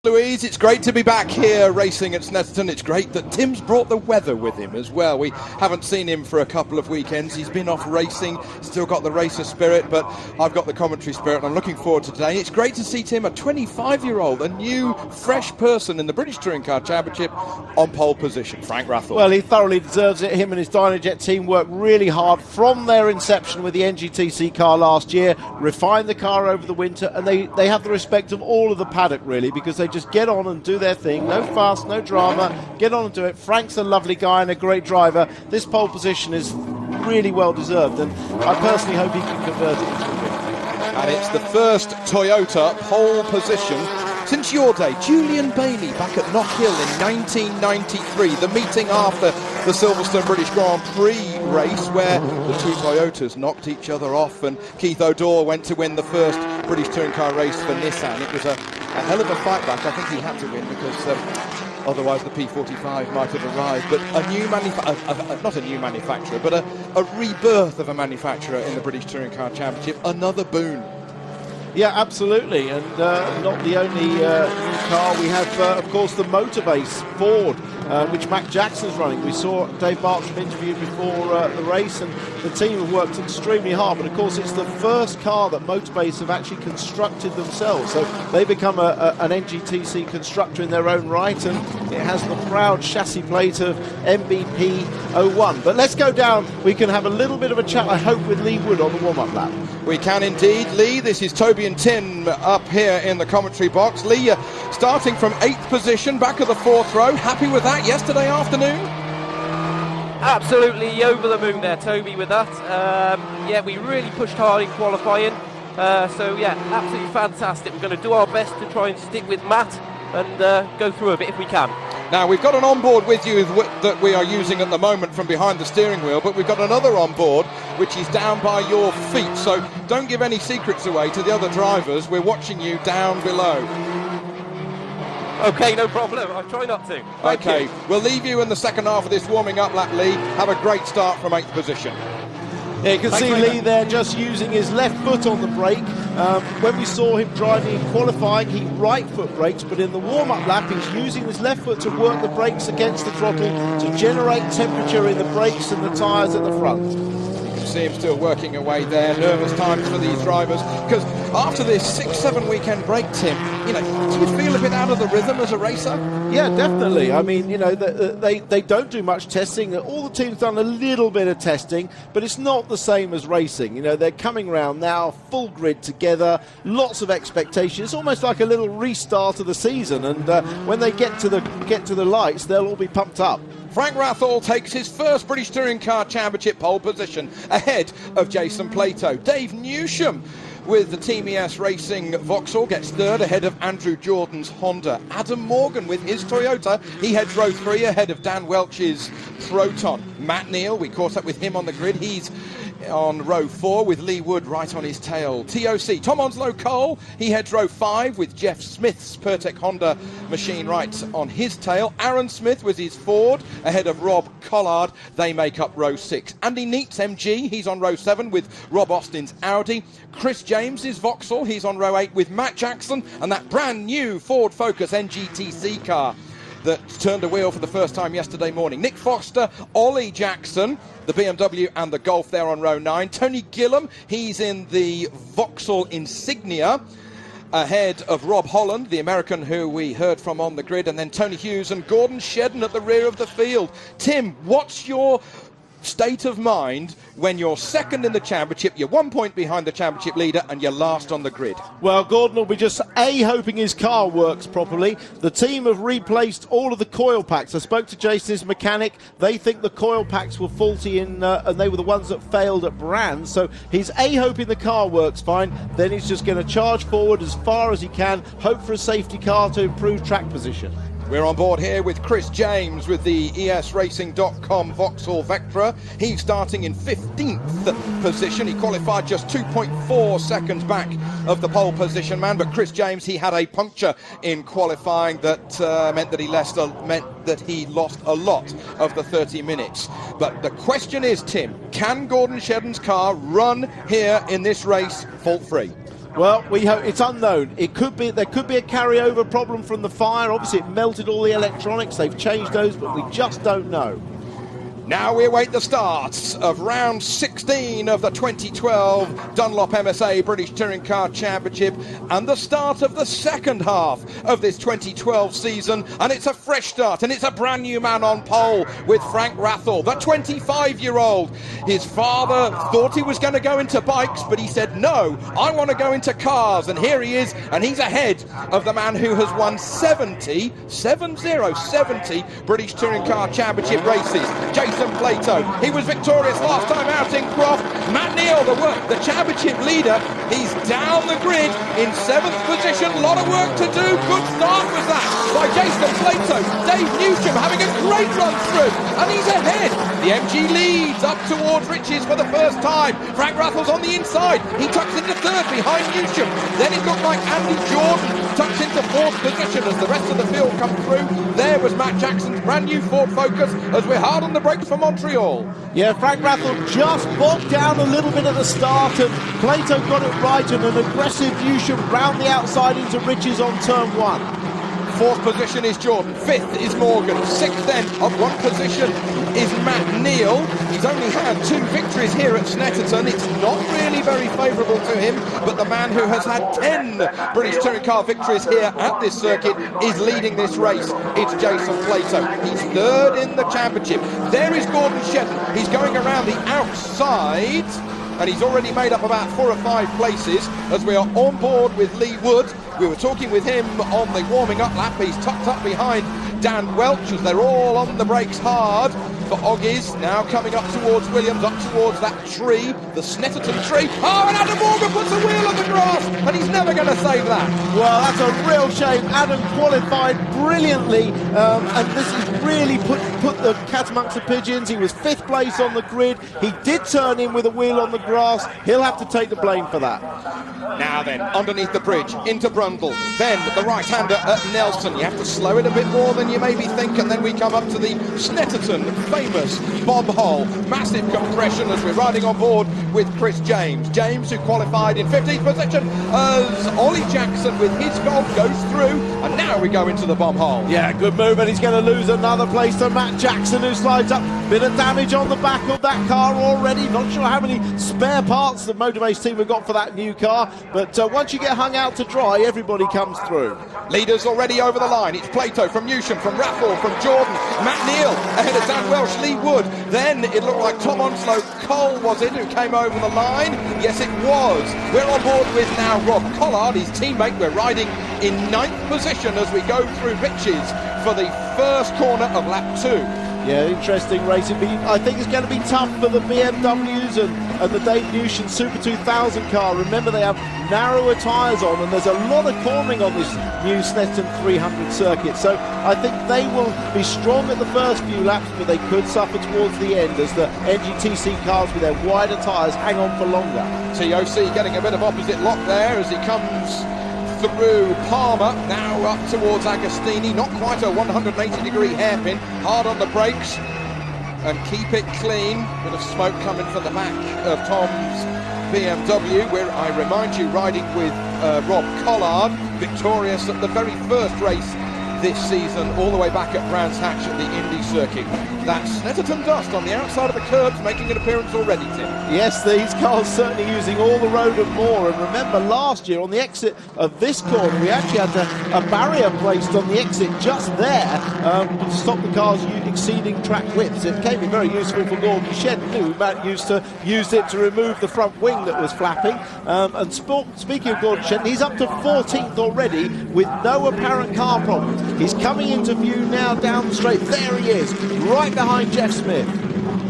Louise, it's great to be back here racing at Snetterton. It's great that Tim's brought the weather with him as well. We haven't seen him for a couple of weekends. He's been off racing, still got the racer spirit, but I've got the commentary spirit, and I'm looking forward to today. It's great to see Tim, a 25-year-old, a new, fresh person in the British Touring Car Championship, on pole position. Frank Rathall. Well, he thoroughly deserves it. Him and his Dynajet team worked really hard from their inception with the NGTC car last year, refined the car over the winter, and they have the respect of all of the paddock, really, because they just get on and do their thing. No fuss, no drama. Get on and do it. Frank's a lovely guy and a great driver. This pole position is really well deserved, and I personally hope he can convert it into a win. And it's the first Toyota pole position since your day. Julian Bailey back at Knock Hill in 1993, the meeting after the Silverstone British Grand Prix race where the two Toyotas knocked each other off, and Keith O'Dore went to win the first British touring car race for Nissan. It was a hell of a fight back. I think he had to win because otherwise the P45 might have arrived. But a new not a new manufacturer, but a rebirth of a manufacturer in the British Touring Car Championship. Another boon. Yeah, absolutely, and not the only new car. We have, of course, the Motorbase Ford, which Mac Jackson's running. We saw Dave Bartram interviewed before the race, and the team have worked extremely hard, but of course it's the first car that Motorbase have actually constructed themselves, so they become an NGTC constructor in their own right, and it has the proud chassis plate of MVP 01. But let's go down. We can have a little bit of a chat, I hope, with Lee Wood on the warm-up lap. We can indeed. Lee, this is Toby and Tim up here in the commentary box. Lee, starting from 8th position, back of the 4th row. Happy with that yesterday afternoon? Absolutely over the moon there, Toby, with that. Yeah, we really pushed hard in qualifying. So, yeah, absolutely fantastic. We're going to do our best to try and stick with Matt and go through a bit if we can. Now, we've got an onboard with you that we are using at the moment from behind the steering wheel, but we've got another onboard which is down by your feet. So don't give any secrets away to the other drivers. We're watching you down below. Okay, no problem. I'll try not to. Thank you. We'll leave you in the second half of this warming up lap, Lee. Have a great start from 8th position. Yeah, you can see Lee there just using his left foot on the brake. When we saw him driving in qualifying, he right foot brakes, but in the warm-up lap he's using his left foot to work the brakes against the throttle to generate temperature in the brakes and the tyres at the front. You can see him still working away there. Nervous times for these drivers, because after this 6-7 weekend break, Tim, you know, do you feel a bit out of the rhythm as a racer? Yeah, definitely. I mean, you know, they don't do much testing. All the teams done a little bit of testing, but it's not the same as racing. You know, they're coming around now, full grid together, lots of expectation. It's almost like a little restart of the season, and when they get to the lights, they'll all be pumped up. Frank Rathall takes his first British Touring Car Championship pole position ahead of Jason Plato. Dave Newsham with the Team ES Racing Vauxhall gets third ahead of Andrew Jordan's Honda. Adam Morgan with his Toyota, he heads row 3 ahead of Dan Welch's Proton. Matt Neal, we caught up with him on the grid. He's on row 4 with Lee Wood right on his tail. TOC, Tom Onslow Cole, he heads row 5 with Jeff Smith's Pertec Honda machine right on his tail. Aaron Smith with his Ford ahead of Rob Collard. They make up row 6. Andy Neat's MG, he's on row 7 with Rob Austin's Audi. Chris James's Vauxhall, he's on row 8 with Matt Jackson and that brand new Ford Focus NGTC car that turned a wheel for the first time yesterday morning. Nick Foster, Ollie Jackson, the BMW and the Golf there on row 9. Tony Gillam, he's in the Vauxhall Insignia ahead of Rob Holland, the American who we heard from on the grid, and then Tony Hughes and Gordon Shedden at the rear of the field. Tim, what's your state of mind when you're second in the championship, you're 1 point behind the championship leader, and you're last on the grid? Well, Gordon will be just hoping his car works properly. The team have replaced all of the coil packs. I spoke to Jason's mechanic. They think the coil packs were faulty and they were the ones that failed at Brand. So he's hoping the car works fine. Then he's just going to charge forward as far as he can, hope for a safety car to improve track position. We're on board here with Chris James with the esracing.com Vauxhall Vectra. He's starting in 15th position. He qualified just 2.4 seconds back of the pole position man, but Chris James, he had a puncture in qualifying that meant that he lost a lot of the 30 minutes. But the question is, Tim, can Gordon Shedden's car run here in this race fault-free? Well, we hope it's unknown. There could be a carryover problem from the fire. Obviously, it melted all the electronics. They've changed those, but we just don't know. Now we await the start of round 16 of the 2012 Dunlop MSA British Touring Car Championship and the start of the second half of this 2012 season. And it's a fresh start, and it's a brand new man on pole with Frank Rathall, the 25-year-old. His father thought he was going to go into bikes, but he said, no, I want to go into cars. And here he is, and he's ahead of the man who has won 70 British Touring Car Championship races, Jason Plato. He was victorious last time out in Croft. Matt Neal, the championship leader, he's down the grid in 7th position. A lot of work to do. Good start was that by Jason Plato. Dave Newsham having a great run through, and he's ahead. The MG leads up towards Riches for the first time. Frank Rathall's on the inside. He tucks into 3rd behind Newsham. Then it looked like Andy Jordan tucks into 4th position as the rest of the field come through. There was Matt Jackson's brand new Ford Focus as we're hard on the brakes for Montreal. Yeah, Frank Rathall just bogged down a little bit at the start, and Plato got it right, and an aggressive Newsham round the outside into Riches on turn 1. 4th position is Jordan, 5th is Morgan, 6th then of 1 position is Matt Neal. He's only had 2 victories here at Snetterton. It's not really very favourable to him, but the man who has had 10 British Touring Car victories here at this circuit is leading this race. It's Jason Plato. He's 3rd in the championship. There is Gordon Shedden. He's going around the outside, and he's already made up about 4 or 5 places as we are on board with Lee Wood. We were talking with him on the warming up lap. He's tucked up behind Dan Welch as they're all on the brakes hard for Oggies. Now coming up towards Williams, up towards that tree, the Snetterton tree. Oh, and Adam Morgan puts a wheel on the grass, and he's never going to save that. Well, that's a real shame. Adam qualified brilliantly, and this has really put the cat amongst the pigeons. He was 5th place on the grid. He did turn in with a wheel on the grass. He'll have to take the blame for that. Now then, underneath the bridge, into Brundle, then the right-hander at Nelson. You have to slow it a bit more than you maybe think, and then we come up to the Snetterton famous bob hole. Massive compression as we're riding on board with Chris James. James, who qualified in 15th position as Ollie Jackson with his Golf goes through, and now we go into the bomb hole. Yeah, good move, and he's going to lose another place to Matt Jackson, who slides up. Bit of damage on the back of that car already. Not sure how many spare parts the Motorbase team have got for that new car, but once you get hung out to dry, everybody comes through. Leaders already over the line. It's Plato from Newsham, from Rathall, from Jordan, Matt Neal ahead of Dan Welsh, Lee Wood. Then it looked like Tom Onslow Cole was it who came over the line. Yes, it was. We're on board with now Rob Collard, his teammate. We're riding in 9th position as we go through Riches for the first corner of lap 2. Yeah, interesting racing. I think it's going to be tough for the BMWs and the Dave Newsham Super 2000 car. Remember, they have narrower tyres on, and there's a lot of cornering on this new Snetterton 300 circuit. So I think they will be strong at the first few laps, but they could suffer towards the end as the NGTC cars with their wider tyres hang on for longer. TOC getting a bit of opposite lock there as he comes through Palmer, now up towards Agostini. Not quite a 180-degree hairpin. Hard on the brakes and keep it clean. Bit of smoke coming from the back of Tom's BMW, where I remind you, riding with Rob Collard, victorious at the very first race this season, all the way back at Brands Hatch at the Indy circuit. That Snetterton dust on the outside of the curbs making an appearance already, Tim. Yes, these cars certainly using all the road and more. And remember, last year on the exit of this corner, we actually had a barrier placed on the exit just there to stop the cars exceeding track widths. It came in very useful for Gordon Shedden, who Matt used it to remove the front wing that was flapping. And speaking of Gordon Shedden, he's up to 14th already with no apparent car problems. He's coming into view now down the straight. There he is, right behind Jeff Smith.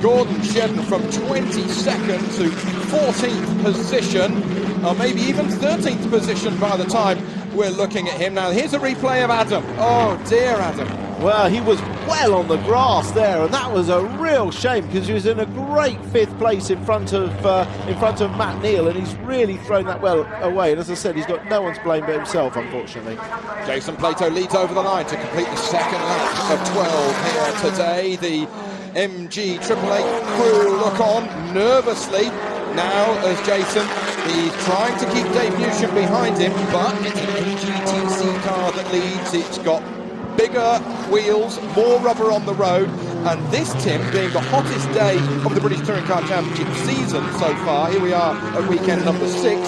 Gordon Shedden from 22nd to 14th position, or maybe even 13th position by the time we're looking at him. Now here's a replay of Adam. Oh dear, Adam. Well, he was well on the grass there, and that was a real shame because he was in a great 5th place in front of Matt Neal, and he's really thrown that well away. And as I said, he's got no one to blame but himself, unfortunately. Jason Plato leads over the line to complete the second lap of 12 here today. The MG 888 crew look on nervously now as Jason He's trying to keep Dave Newsham behind him, but it's an BTCC car that leads. It's got bigger wheels, more rubber on the road, and this, Tim, being the hottest day of the British Touring Car Championship season so far. Here we are at weekend number 6.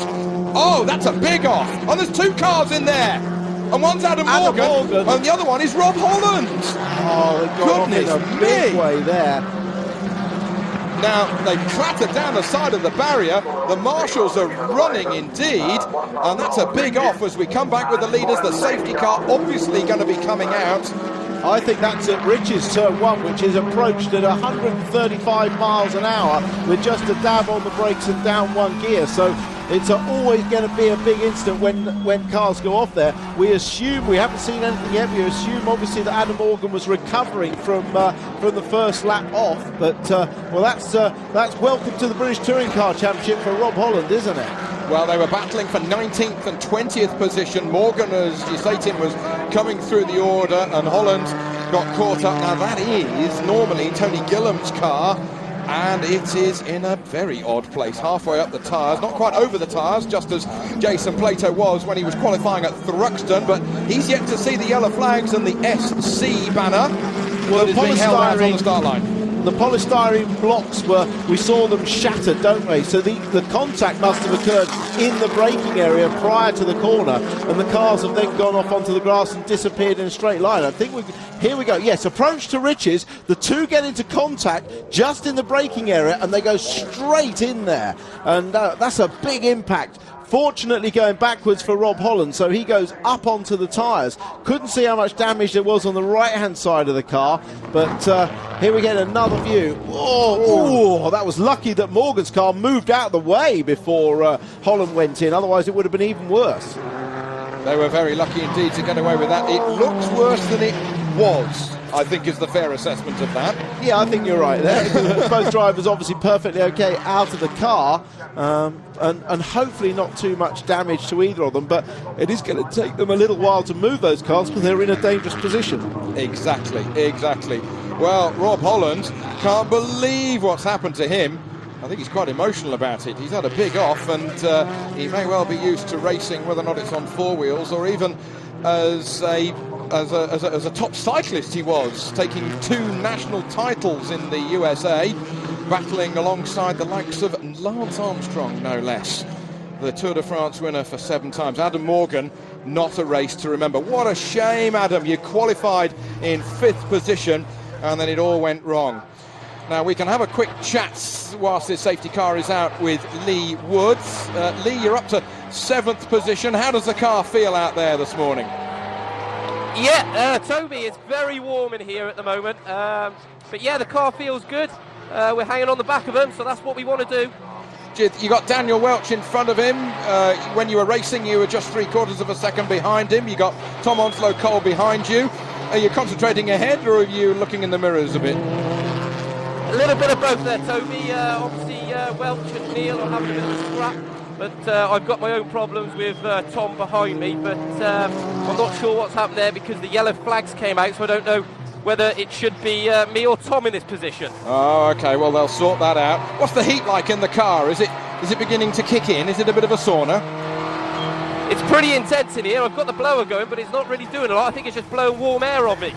Oh, that's a big off, and there's 2 cars in there, and one's Adam Morgan, and the other one is Rob Holland. Oh, they got off in a big way there. Now, they clatter down the side of the barrier. The marshals are running indeed, and that's a big off as we come back with the leaders. The safety car obviously going to be coming out. I think that's at Rich's turn 1, which is approached at 135 miles an hour with just a dab on the brakes and down 1 gear. So it's always going to be a big incident when cars go off there. We assume, we haven't seen anything yet, we assume obviously that Adam Morgan was recovering from the first lap off. But, well, that's welcome to the British Touring Car Championship for Rob Holland, isn't it? Well, they were battling for 19th and 20th position. Morgan, as you say, Tim, was coming through the order, and Holland got caught up. Now, that is normally Tony Gillam's car, and it is in a very odd place, halfway up the tyres, not quite over the tyres, just as Jason Plato was when he was qualifying at Thruxton, but he's yet to see the yellow flags and the SC banner that is being held out on the start line. The polystyrene blocks we saw them shattered, don't we? So the contact must have occurred in the braking area prior to the corner, and the cars have then gone off onto the grass and disappeared in a straight line. I think here we go. Yes, approach to Rich's. The 2 get into contact just in the braking area, and they go straight in there, and that's a big impact. Fortunately going backwards for Rob Holland, so he goes up onto the tyres. Couldn't see how much damage there was on the right-hand side of the car, but here we get another view. Oh, that was lucky that Morgan's car moved out of the way before Holland went in, otherwise it would have been even worse. They were very lucky indeed to get away with that. It looks worse than it was, I think, is the fair assessment of that. Yeah, I think you're right there. Both drivers obviously perfectly okay out of the car, and hopefully not too much damage to either of them, but it is going to take them a little while to move those cars because they're in a dangerous position. Exactly. Well, Rob Holland can't believe what's happened to him. I think he's quite emotional about it. He's had a big off, and he may well be used to racing, whether or not it's on 4 wheels or even as a top cyclist. He was taking 2 national titles in the USA, battling alongside the likes of Lance Armstrong, no less, the Tour de France winner for 7 times. Adam Morgan, not a race to remember. What a shame, Adam. You qualified in 5th position, and then it all went wrong. Now, we can have a quick chat whilst this safety car is out with Lee Woods. Lee, you're up to 7th position. How does the car feel out there this morning? Yeah, Toby, it's very warm in here at the moment. But yeah, the car feels good. We're hanging on the back of them, so that's what we want to do. You got Daniel Welch in front of him. When you were racing, you were just 3/4 of a second behind him. You got Tom Onslow Cole behind you. Are you concentrating ahead, or are you looking in the mirrors a bit? A little bit of both there, Toby. Obviously, Welch and Neil are having a bit of a scrap, but I've got my own problems with Tom behind me, but I'm not sure what's happened there because the yellow flags came out, so I don't know whether it should be me or Tom in this position. Oh, okay, well, they'll sort that out. What's the heat like in the car? Is it beginning to kick in? Is it a bit of a sauna? It's pretty intense in here. I've got the blower going, but it's not really doing a lot. I think it's just blowing warm air on me.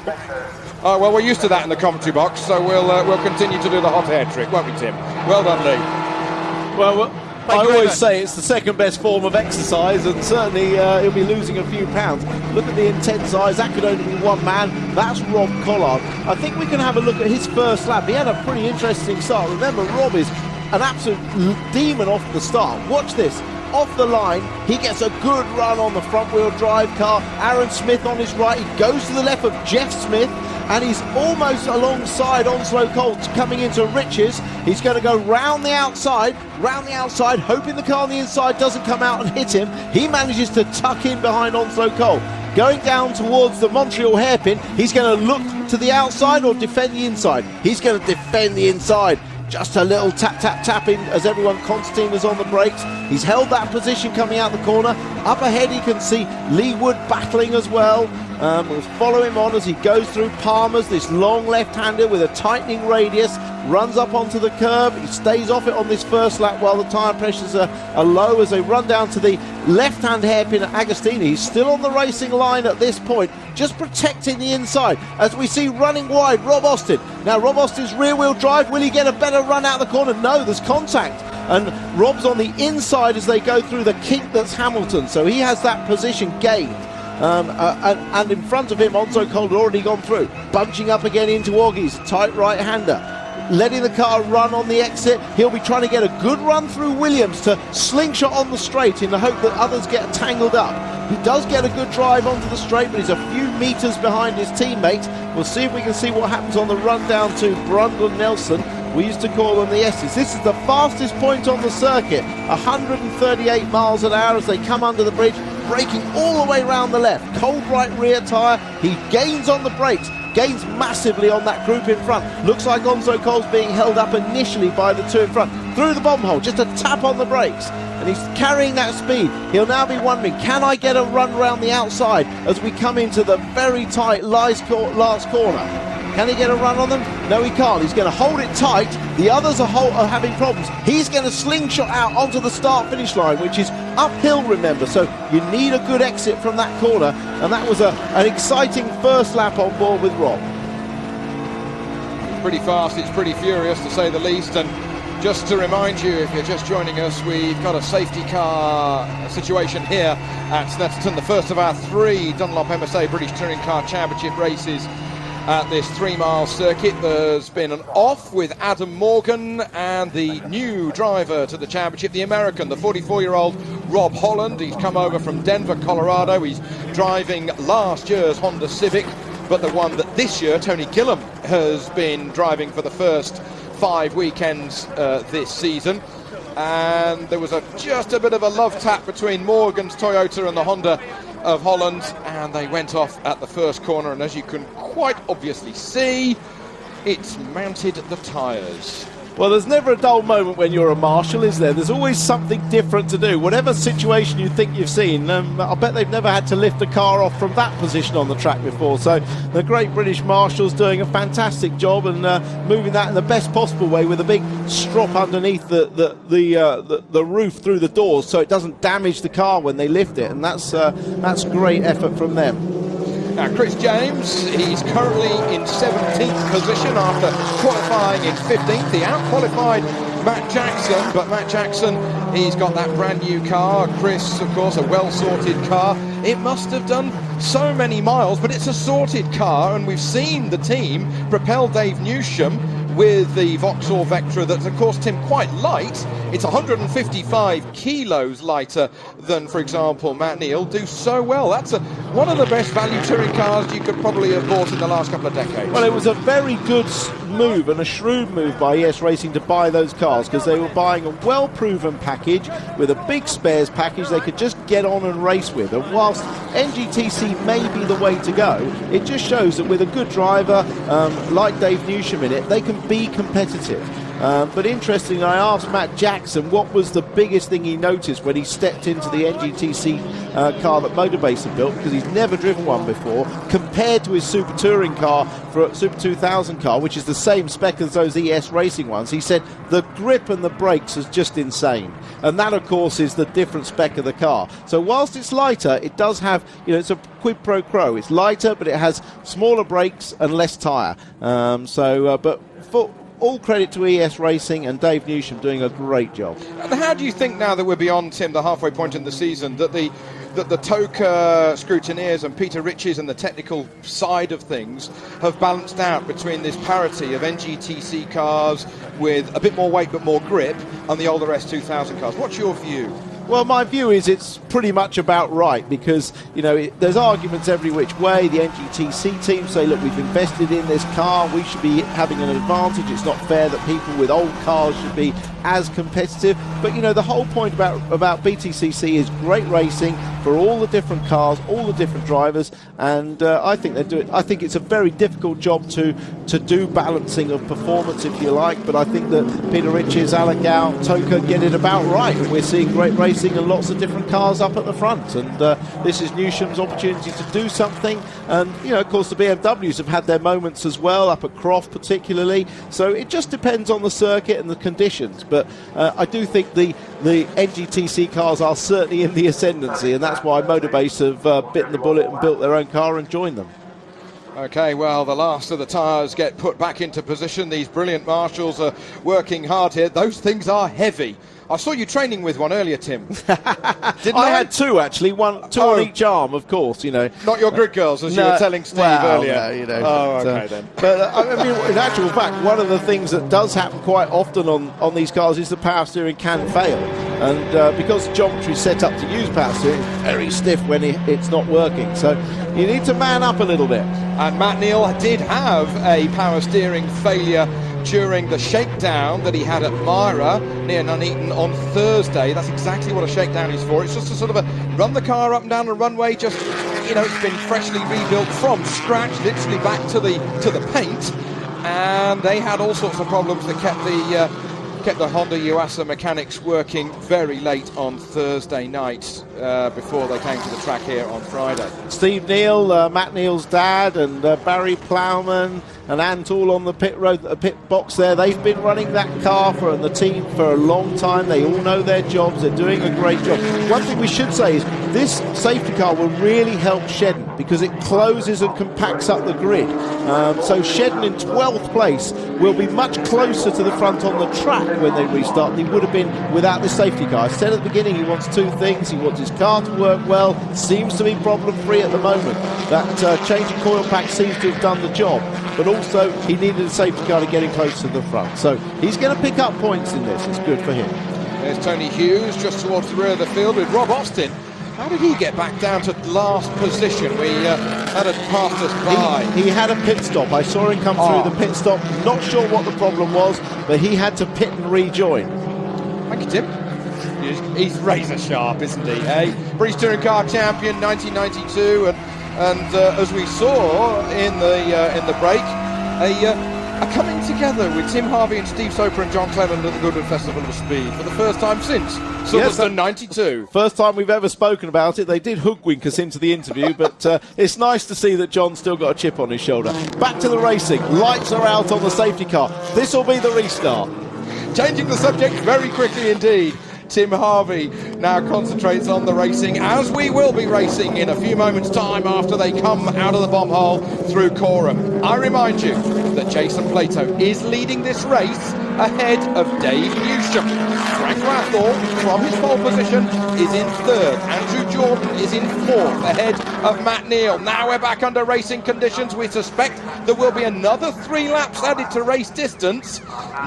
Oh, well, we're used to that in the commentary box, so we'll continue to do the hot air trick, won't we, Tim? Well done, Lee. Well, I always say it's the second best form of exercise, and certainly he'll be losing a few pounds. Look at the intense eyes. That could only be one man. That's Rob Collard. I think we can have a look at his first lap. He had a pretty interesting start. Remember, Rob is an absolute demon off the start. Watch this. Off the line, he gets a good run on the front-wheel drive car. Aaron Smith on his right. He goes to the left of Jeff Smith, and he's almost alongside Onslow Cole coming into Rich's. He's going to go round the outside, hoping the car on the inside doesn't come out and hit him. He manages to tuck in behind Onslow Cole. Going down towards the Montreal hairpin, he's going to look to the outside or defend the inside. He's going to defend the inside. Just a little tapping as everyone, Constantine is on the brakes. He's held that position coming out the corner. Up ahead you can see Lee Wood battling as well. We'll follow him on as he goes through Palmer's, this long left-hander with a tightening radius, runs up onto the curb. He stays off it on this first lap while the tyre pressures are low as they run down to the left-hand hairpin at Agostini. He's still on the racing line at this point, just protecting the inside as we see running wide Rob Austin. Now Rob Austin's rear-wheel drive, will he get a better run out of the corner? No, there's contact, and Rob's on the inside as they go through the kink that's Hamilton, so he has that position gained. And in front of him, Onzo Cole had already gone through, bunching up again into Oggy's tight right-hander, letting the car run on the exit. He'll be trying to get a good run through Williams to slingshot on the straight in the hope that others get tangled up. He does get a good drive onto the straight, but he's a few metres behind his teammate. We'll see if we can see what happens on the run down to Brundle Nelson. We used to call them the S's. This is the fastest point on the circuit, 138 miles an hour as they come under the bridge, braking all the way round the left. Cold right rear tyre. He gains on the brakes, gains massively on that group in front. Looks like Onzo Cole's being held up initially by the two in front. Through the bomb hole, just a tap on the brakes, and he's carrying that speed. He'll now be wondering, can I get a run around the outside as we come into the very tight last corner? Can he get a run on them? No, he can't. He's going to hold it tight. The others are having problems. He's going to slingshot out onto the start-finish line, which is uphill, remember. So you need a good exit from that corner. And that was an exciting first lap on board with Rob. Pretty fast. It's pretty furious, to say the least. And just to remind you, if you're just joining us, we've got a safety car situation here at Snetterton, the first of our 3 Dunlop MSA British Touring Car Championship races at this 3-mile circuit. There's been an off with Adam Morgan and the new driver to the championship, the American, the 44-year-old Rob Holland. He's come over from Denver, Colorado. He's driving last year's Honda Civic, but the one that this year Tony Gillam has been driving for the first 5 weekends this season. And there was just a bit of a love tap between Morgan's Toyota and the Honda of Holland, and they went off at the first corner, and as you can quite obviously see, it's mounted the tyres. Well, there's never a dull moment when you're a marshal, is there? There's always something different to do. Whatever situation you think you've seen, I bet they've never had to lift a car off from that position on the track before. So the great British marshals doing a fantastic job and moving that in the best possible way with a big strop underneath the roof through the doors, so it doesn't damage the car when they lift it. And that's great effort from them. Now, Chris James, he's currently in 17th position after qualifying in 15th. He out-qualified Matt Jackson, but Matt Jackson, he's got that brand new car. Chris, of course, a well-sorted car. It must have done so many miles, but it's a sorted car, and we've seen the team propel Dave Newsham with the Vauxhall Vectra that's, of course, Tim, quite light. It's 155 kilos lighter than, for example, Matt Neal, do so well. That's one of the best value touring cars you could probably have bought in the last couple of decades. Well, it was a very good move and a shrewd move by ES Racing to buy those cars, because they were buying a well-proven package with a big spares package they could just get on and race with. And whilst NGTC may be the way to go, it just shows that with a good driver like Dave Newsham in it, they can be competitive. But interestingly, I asked Matt Jackson what was the biggest thing he noticed when he stepped into the NGTC car that Motorbase had built, because he's never driven one before, compared to his Super Touring car, for Super 2000 car, which is the same spec as those ES Racing ones. He said the grip and the brakes is just insane, and that, of course, is the different spec of the car. So whilst it's lighter, it does have, it's a quid pro quo. It's lighter, but it has smaller brakes and less tyre. But for all credit to ES Racing and Dave Newsham doing a great job. And how do you think, now that we're beyond, Tim, the halfway point in the season, that the TOCA scrutineers and Peter Riches and the technical side of things have balanced out between this parity of NGTC cars with a bit more weight but more grip and the older S2000 cars? What's your view? Well, my view is it's pretty much about right, because, there's arguments every which way. The NGTC team say, look, we've invested in this car, we should be having an advantage. It's not fair that people with old cars should be as competitive. But, the whole point about BTCC is great racing for all the different cars, all the different drivers, and I think they do it. I think it's a very difficult job to do balancing of performance, if you like, but I think that Peter Riches, Alec Gow, TOCA get it about right, and we're seeing great racing and lots of different cars up at the front, and this is Newsham's opportunity to do something. And, you know, of course, the BMWs have had their moments as well, up at Croft particularly. So it just depends on the circuit and the conditions. But I do think the NGTC cars are certainly in the ascendancy, and that's why Motorbase have bitten the bullet and built their own car and joined them. Okay, well, the last of the tyres get put back into position. These brilliant marshals are working hard here. Those things are heavy. I saw you training with one earlier, Tim. Didn't I? Had two, actually. Two on each arm, of course, you know. Not your grid girls, as you were telling Steve earlier. No, you know. Oh, okay, then. But, I mean, in actual fact, one of the things that does happen quite often on these cars is the power steering can fail. And because geometry is set up to use power steering, it's very stiff when it's not working. So you need to man up a little bit. And Matt Neal did have a power steering failure during the shakedown that he had at Myra near Nuneaton on Thursday. That's exactly what a shakedown is for. It's just to sort of run the car up and down the runway. Just, you know, it's been freshly rebuilt from scratch, literally back to the paint. And they had all sorts of problems that kept the Honda Yuasa mechanics working very late on Thursday night before they came to the track here on Friday. Steve Neal, Matt Neal's dad, and Barry Plowman and Ant all on the pit box there. They've been running that car and the team for a long time. They all know their jobs. They're doing a great job. One thing we should say is this safety car will really help Shedden because it closes and compacts up the grid. So Shedden in 12th place will be much closer to the front on the track when they restart than he would have been without this safety car. I said at the beginning he wants two things. He wants his car to work well. Seems to be problem free at the moment. That change of coil pack seems to have done the job. But also he needed a safety car to get him close to the front. So he's going to pick up points in this. It's good for him. There's Tony Hughes just towards the rear of the field with Rob Austin. How did he get back down to last position? We had it passed us by. He had a pit stop. I saw him come through the pit stop. Not sure what the problem was, but he had to pit and rejoin. Thank you, Tim. He's razor sharp, isn't he? British Touring Car Champion 1992, and as we saw in the break, a coming together with Tim Harvey and Steve Soper and John Cleland at the Goodwood Festival of Speed for the first time since Silverstone 92. First time we've ever spoken about it. They did hoodwink us into the interview, but it's nice to see that John's still got a chip on his shoulder. Back to the racing. Lights are out on the safety car. This will be the restart. Changing the subject very quickly indeed. Tim Harvey now concentrates on the racing, as we will be racing in a few moments' time after they come out of the bomb hole through Coreham. I remind you that Jason Plato is leading this race ahead of Dave Newsham. Frank Rathall, from his pole position, is in third. Andrew Jordan is in fourth, ahead of Matt Neal. Now we're back under racing conditions. We suspect there will be another 3 laps added to race distance.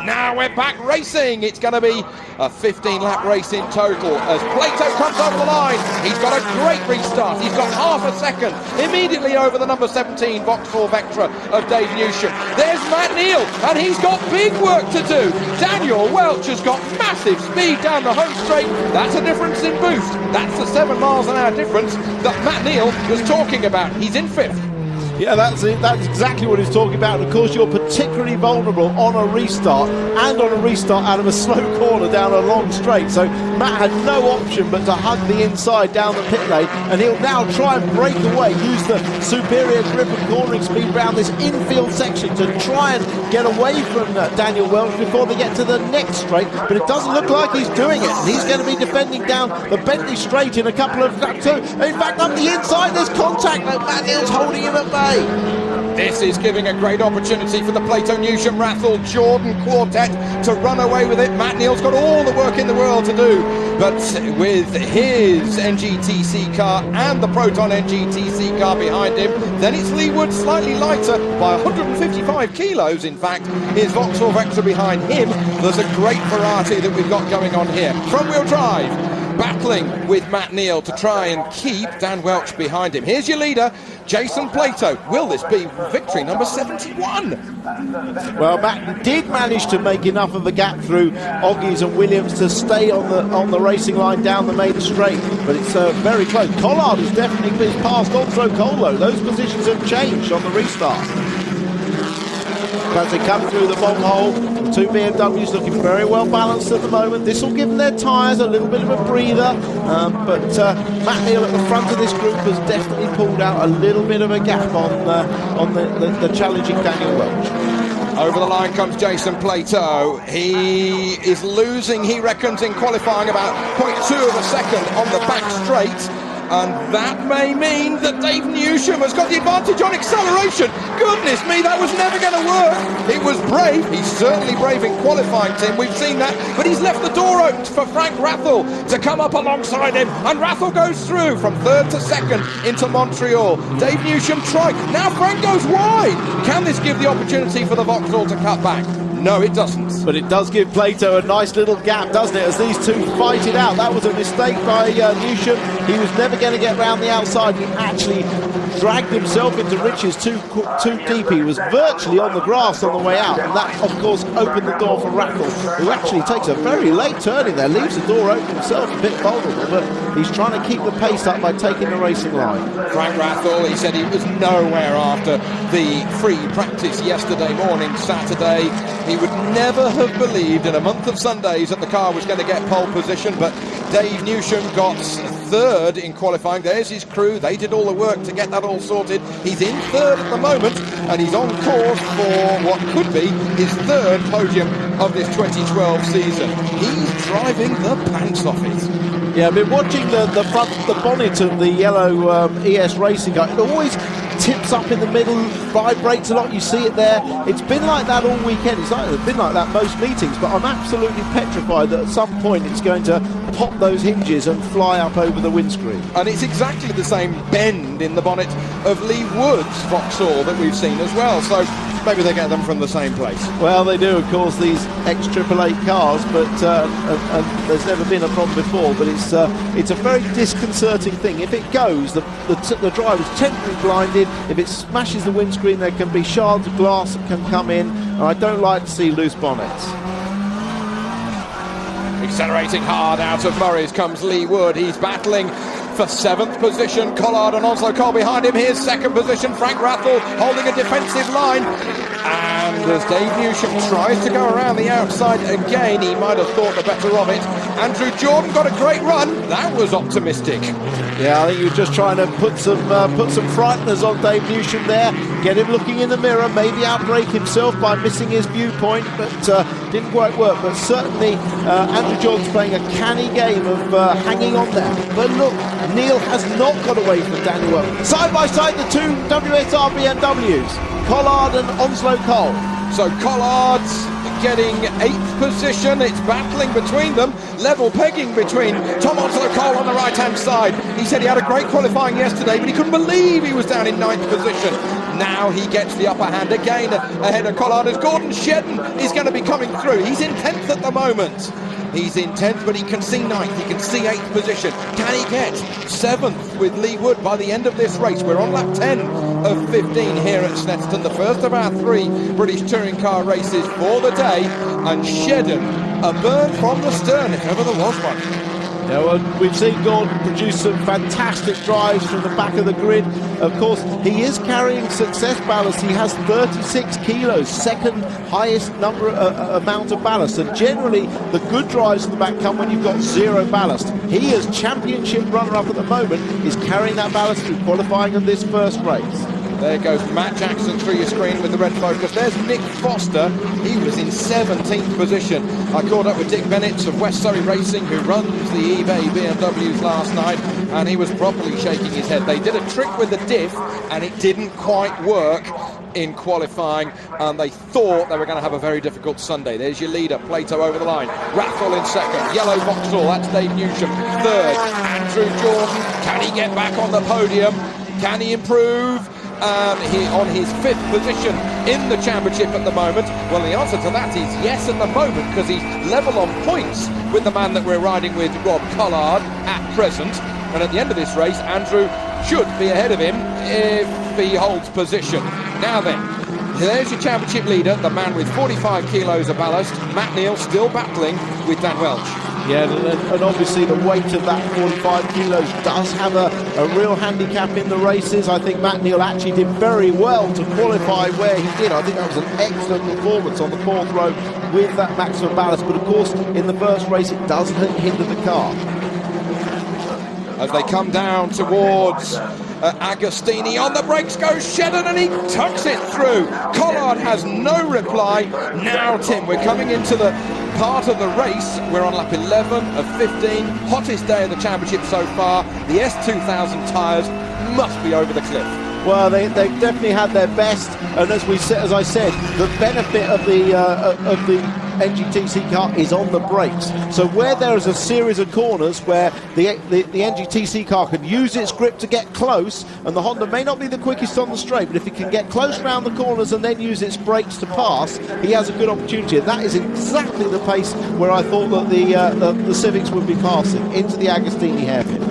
Now we're back racing. It's going to be a 15-lap race in total as Plato comes over the line. He's got a great restart. He's got half a second immediately over the number 17 Vauxhall Vectra of Dave Newsham. There's Matt Neal, and he's got big work to do. Daniel Welch has got massive speed down the home straight. That's a difference in boost. That's the 7 miles an hour difference that Matt Neal was talking about. He's in 5th. Yeah, that's it. That's exactly what he's talking about. And of course, you're particularly vulnerable on a restart and on a restart out of a slow corner down a long straight. So Matt had no option but to hug the inside down the pit lane, and he'll now try and break away, use the superior grip and cornering speed around this infield section to try and get away from Daniel Welch before they get to the next straight. But it doesn't look like he's doing it. He's going to be defending down the Bentley straight in a couple of laps. In fact, on the inside, there's contact. Matt Neal's holding him at bay. This is giving a great opportunity for the Plato Newsham Rathall Jordan quartet to run away with it. Matt Neal's got all the work in the world to do, but with his NGTC car and the Proton NGTC car behind him, then it's Lee Wood slightly lighter by 155 kilos. In fact, his Vauxhall Vectra behind him. There's a great variety that we've got going on here. Front wheel drive, battling with Matt Neal to try and keep Dan Welch behind him. Here's your leader, Jason Plato. Will this be victory number 71? Well, Matt did manage to make enough of a gap through Oggies and Williams to stay on the racing line down the main straight, but it's very close. Collard has definitely been passed on Cole, though. Those positions have changed on the restart. As they come through the bog hole, the two BMWs looking very well balanced at the moment. This will give them their tyres a little bit of a breather, but Matt Neal at the front of this group has definitely pulled out a little bit of a gap on the challenging Daniel Welch. Over the line comes Jason Plato. He is losing, he reckons, in qualifying about 0.2 of a second on the back straight. And that may mean that Dave Newsham has got the advantage on acceleration. Goodness me, that was never going to work. It was brave. He's certainly brave in qualifying, Tim. We've seen that. But he's left the door open for Frank Rathel to come up alongside him. And Rathel goes through from third to second into Montreal. Dave Newsham tried. Now Frank goes wide. Can this give the opportunity for the Vauxhall to cut back? No, it doesn't. But it does give Plato a nice little gap, doesn't it, as these two fight it out. That was a mistake by Newsham. He was never going to get round the outside. He actually dragged himself into Rich's too deep. He was virtually on the grass on the way out, and that, of course, opened the door for Rathel, who actually takes a very late turn in there, leaves the door open himself, a bit vulnerable, but he's trying to keep the pace up by taking the racing line. Frank Rathel, he said he was nowhere after the free practice yesterday morning, Saturday. He would never have believed in a month of Sundays that the car was going to get pole position, but Dave Newsham got third in qualifying. There's his crew. They did all the work to get that all sorted. He's in third at the moment, and he's on course for what could be his third podium of this 2012 season. He's driving the pants off it. Yeah, I've been watching the front, the bonnet of the yellow ES racing car. It always tips up in the middle, vibrates a lot. You see it there. It's been like that all weekend. It's been like that most meetings, but I'm absolutely petrified that at some point it's going to pop those hinges and fly up over the windscreen. And it's exactly the same bend in the bonnet of Lee Wood's Vauxhall that we've seen as well. So maybe they get them from the same place. Well, they do, of course, these ex-888 cars, but and there's never been a problem before. But it's a very disconcerting thing. If it goes, the driver's temporarily blinded. If it smashes the windscreen, there can be shards of glass that can come in, and I don't like to see loose bonnets. Accelerating hard out of Murray's comes Lee Wood. He's battling for 7th position. Collard and Onslow Cole behind him. Here's 2nd position. Frank Rathel holding a defensive line. And as Dave Newsham tries to go around the outside again, he might have thought the better of it. Andrew Jordan got a great run. That was optimistic. Yeah, I think he was just trying to put some frighteners on Dave Newsham there, get him looking in the mirror, maybe outbrake himself by missing his viewpoint, but didn't quite work. But certainly Andrew Jordan's playing a canny game of hanging on there. But look, Neal has not got away from Daniel. Side by side, the two WSR BMWs, Collard and Onslow Cole. So Collard's getting 8th position. It's battling between them, level pegging between Tom Onslow Cole on the right hand side. He said he had a great qualifying yesterday, but he couldn't believe he was down in 9th position. Now he gets the upper hand again ahead of Collard as Gordon Shedden is going to be coming through. He's in 10th at the moment. He's in 10th, but he can see 9th, he can see 8th position. Can he get 7th with Lee Wood by the end of this race? We're on lap 10 of 15 here at Snetterton, the first of our 3 British touring car races for the day. And Shedden, a burn from the stern, if ever there was one. Yeah, well, we've seen Gordon produce some fantastic drives from the back of the grid. Of course, he is carrying success ballast. He has 36 kilos, second highest amount of ballast. And generally, the good drives from the back come when you've got 0 ballast. He, as championship runner-up at the moment, is carrying that ballast through qualifying in this first race. There goes Matt Jackson through your screen with the red focus. There's Nick Foster. He was in 17th position. I caught up with Dick Bennett of West Surrey Racing, who runs the eBay BMWs last night, and he was properly shaking his head. They did a trick with the diff, and it didn't quite work in qualifying, and they thought they were going to have a very difficult Sunday. There's your leader, Plato over the line. Rathel in 2nd. Yellow Vauxhall, that's Dave Newsham. 3rd, Andrew Jordan. Can he get back on the podium? Can he improve? He on his 5th position in the championship at the moment. Well, the answer to that is yes at the moment, because he's level on points with the man that we're riding with, Rob Collard, at present. And at the end of this race, Andrew should be ahead of him if he holds position. Now then, there's your championship leader, the man with 45 kilos of ballast, Matt Neal, still battling with Dan Welch. Yeah, and obviously the weight of that 45 kilos does have a real handicap in the races. I think Matt Neal actually did very well to qualify where he did. I think that was an excellent performance on the fourth row with that maximum ballast. But of course, in the first race, it does hinder the car. As they come down towards Agostini, on the brakes goes Shedden, and he tucks it through. Collard has no reply. Now, Tim, we're coming into the part of the race. We're on lap 11 of 15, hottest day of the championship so far. The S2000 tyres must be over the cliff. Well, they definitely had their best, and as I said, the benefit of the NGTC car is on the brakes. So where there is a series of corners where the NGTC car can use its grip to get close, and the Honda may not be the quickest on the straight, but if it can get close around the corners and then use its brakes to pass, he has a good opportunity. And that is exactly the pace where I thought that the Civics would be passing into the Agostini hairpin.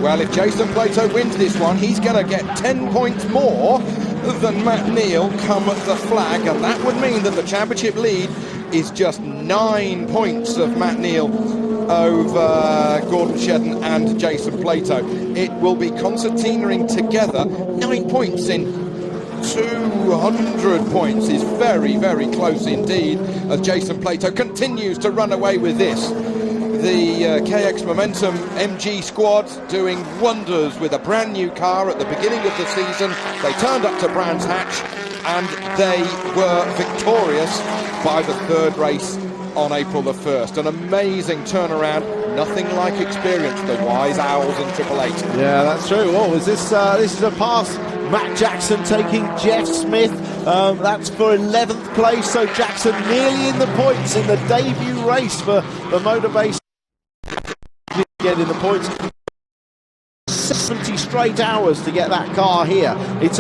Well, if Jason Plato wins this one, he's going to get 10 points more than Matt Neal come the flag, and that would mean that the championship lead is just 9 points of Matt Neal over Gordon Shedden and Jason Plato. It will be concertinaing together. 9 points in 200 points is very, very close indeed, as Jason Plato continues to run away with this. The KX Momentum MG squad doing wonders with a brand new car at the beginning of the season. They turned up to Brands Hatch and they were victorious by the third race on April the 1st. An amazing turnaround, nothing like experience, the wise owls in Triple Eight. Yeah, that's true. Oh, this is a pass. Matt Jackson taking Jeff Smith. That's for 11th place, so Jackson nearly in the points in the debut race for the Motorbase. Getting the points. 70 straight hours to get that car here. It's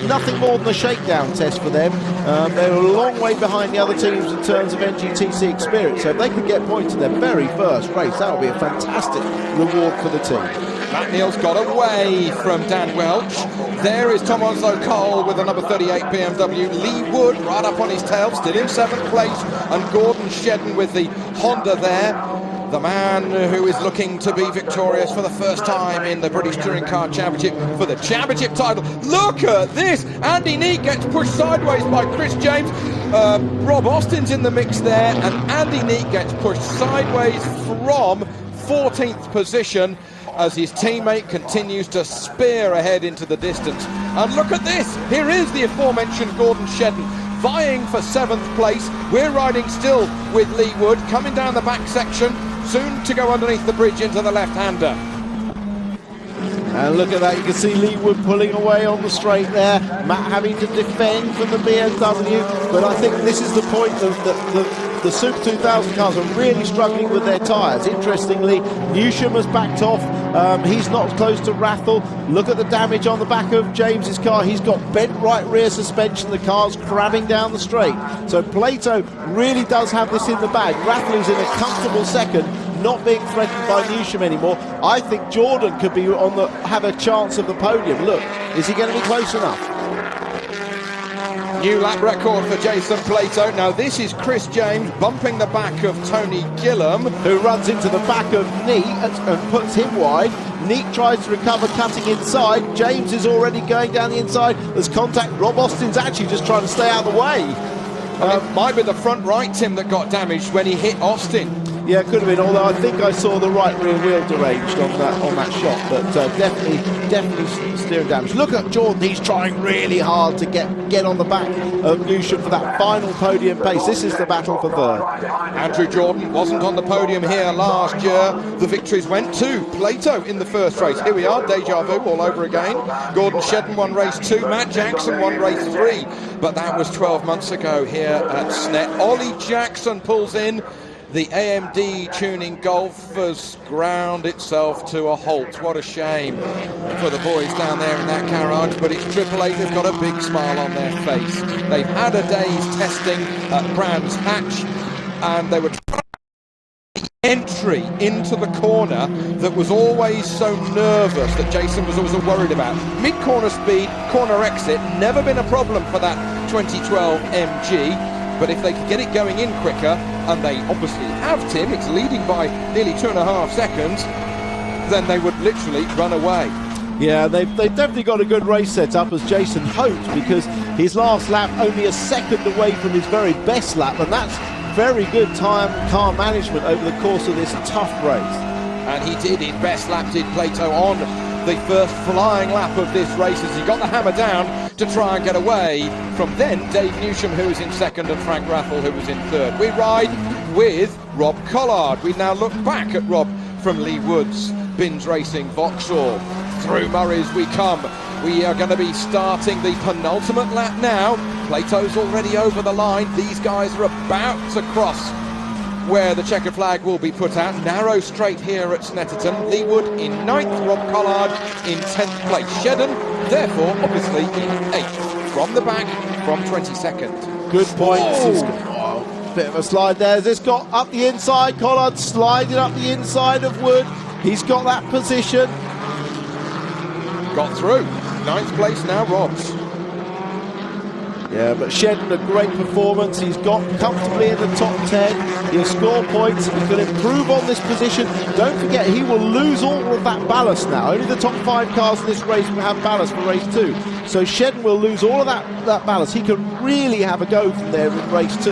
nothing more than a shakedown test for them. They're a long way behind the other teams in terms of NGTC experience, so if they could get points in their very first race, that would be a fantastic reward for the team. Matt Neal's got away from Dan Welch. There is Tom Onslow Cole with a number 38 BMW. Lee Wood right up on his tail, still in 7th place, and Gordon Shedden with the Honda there. The man who is looking to be victorious for the first time in the British Touring Car Championship for the championship title. Look at this! Andy Neate gets pushed sideways by Chris James. Rob Austin's in the mix there, and Andy Neate gets pushed sideways from 14th position as his teammate continues to spear ahead into the distance. And look at this! Here is the aforementioned Gordon Shedden vying for 7th place. We're riding still with Lee Wood coming down the back section, soon to go underneath the bridge into the left-hander. And look at that, you can see Lee Wood pulling away on the straight there, Matt having to defend from the BMW, but I think this is the point of the Super 2000 cars are really struggling with their tyres. Interestingly, Newsham has backed off, he's not close to Rathel. Look at the damage on the back of James's car, he's got bent right rear suspension, the car's crabbing down the straight. So Plato really does have this in the bag. Rathel is in a comfortable second, not being threatened by Newsham anymore. I think Jordan could be have a chance of the podium. Look, is he going to be close enough? New lap record for Jason Plato. Now this is Chris James bumping the back of Tony Gillam, who runs into the back of Neate and puts him wide. Neate tries to recover, cutting inside. James is already going down the inside. There's contact. Rob Austin's actually just trying to stay out of the way. Might be the front right, Tim, that got damaged when he hit Austin. Yeah, it could have been, although I think I saw the right rear wheel deranged on that shot, but definitely steering damage. Look at Jordan, he's trying really hard to get on the back of Newsham for that final podium pace. This is the battle for third. Andrew Jordan wasn't on the podium here last year. The victories went to Plato in the first race. Here we are, deja vu all over again. Gordon Shedden won race 2, Matt Jackson won race 3, but that was 12 months ago here at Snet. Ollie Jackson pulls in. The AMD Tuning Golfers ground itself to a halt. What a shame for the boys down there in that garage, but it's Triple Eight. They've got a big smile on their face. They've had a day's testing at Brands Hatch, and they were trying the entry into the corner that was always so nervous, that Jason was always worried about. Mid-corner speed, corner exit, never been a problem for that 2012 MG. But if they could get it going in quicker, and they obviously have, Tim, it's leading by nearly 2.5 seconds, then they would literally run away. Yeah, they've definitely got a good race set up, as Jason hoped, because his last lap only a second away from his very best lap, and that's very good car management over the course of this tough race. And he did his best lap, did Plato, on the first flying lap of this race as he got the hammer down to try and get away from then Dave Newsham, who was in second, and Frank Raffle, who was in third. We ride with Rob Collard. We now look back at Rob from Lee Woods, Bins Racing, Vauxhall. Through Murray's we come. We are going to be starting the penultimate lap now. Plato's already over the line. These guys are about to cross where the checkered flag will be put out. Narrow straight here at Snetterton. Lee Wood in 9th, Rob Collard in 10th place. Shedden, therefore, obviously in 8th. From the back, from 22nd. Good points. Bit of a slide there. Has this got up the inside? Collard sliding up the inside of Wood. He's got that position. Got through. 9th place now, Rob's. Yeah, but Shedden, a great performance. He's got comfortably in the top 10. He'll score points. He can improve on this position. Don't forget, he will lose all of that ballast now. Only the top 5 cars in this race will have ballast for race 2. So Shedden will lose all of that ballast. He can really have a go from there in race 2.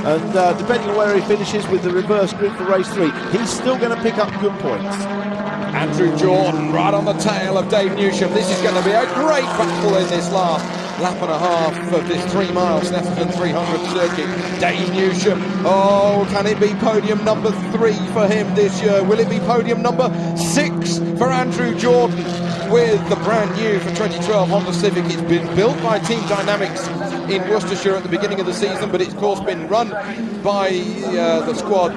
And depending on where he finishes with the reverse grid for race 3, he's still going to pick up good points. Andrew Jordan right on the tail of Dave Newsham. This is going to be a great battle in this last lap and a half of this 3-mile Snetterton 300 circuit. Dave Newsham, oh, can it be podium number 3 for him this year? Will it be podium number 6 for Andrew Jordan with the brand new for 2012 Honda Civic? It's been built by Team Dynamics in Worcestershire at the beginning of the season, but it's of course been run by the squad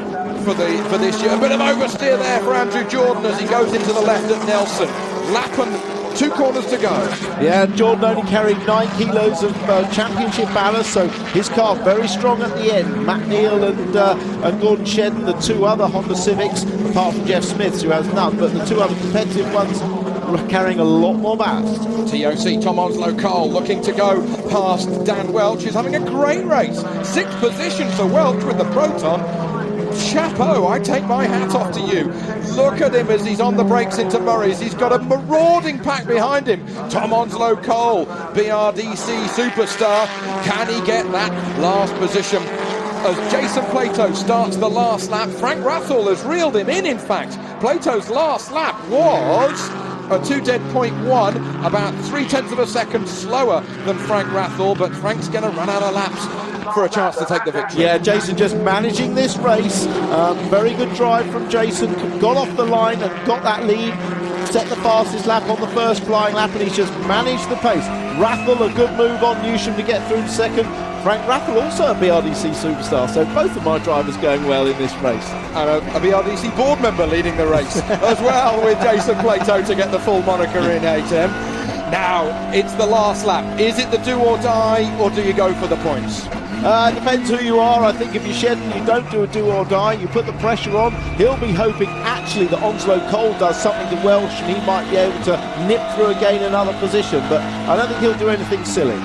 for this year. A bit of oversteer there for Andrew Jordan as he goes into the left at Nelson. Lap and 2 corners to go. Yeah, Jordan only carried 9 kilos of championship ballast, so his car very strong at the end. Matt Neal and Gordon Shedden, the 2 other Honda Civics, apart from Jeff Smith, who has none, but the 2 other competitive ones were carrying a lot more ballast. TOC Tom Onslow Cole looking to go past Dan Welch, who's having a great race. 6th position for Welch with the Proton. Chapeau, I take my hat off to you. Look at him as he's on the brakes into Murray's. He's got a marauding pack behind him. Tom Onslow Cole, BRDC superstar. Can he get that last position? As Jason Plato starts the last lap, Frank Rathall has reeled him in fact. Plato's last lap was a 2:10.1, about 0.3 of a second slower than Frank Rathall, but Frank's going to run out of laps for a chance to take the victory. Yeah, Jason just managing this race. Very good drive from Jason. Got off the line and got that lead. Set the fastest lap on the first flying lap, and he's just managed the pace. Rathall, a good move on Newsham to get through second. Frank Rathall, also a BRDC superstar, so both of my drivers going well in this race. And a BRDC board member leading the race as well, with Jason Plato to get the full moniker in HM. Now, it's the last lap. Is it the do or die, or do you go for the points? Depends who you are. I think if you're Shedden, you don't do a do or die. You put the pressure on. He'll be hoping actually that Onslow Cole does something to Welsh and he might be able to nip through again another position, but I don't think he'll do anything silly.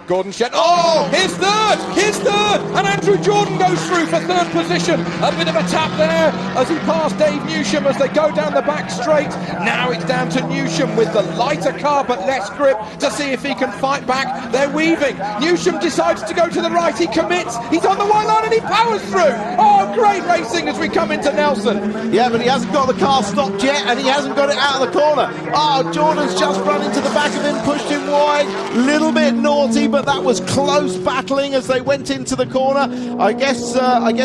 Gordon Shedden, oh, here's third, and Andrew Jordan goes through for 3rd position. A bit of a tap there as he passed Dave Newsham as they go down the back straight. Now it's down to Newsham with the lighter car but less grip to see if he can fight back. They're weaving. Newsham decides to go to the right. He commits. He's on the white line and he powers through. Oh, great racing as we come into Nelson. Yeah, but he hasn't got the car stopped yet and he hasn't got it out of the corner. Oh, Jordan's just run into the back of him, pushed him wide. Little bit naughty, but that was close battling as they went into the corner. I guess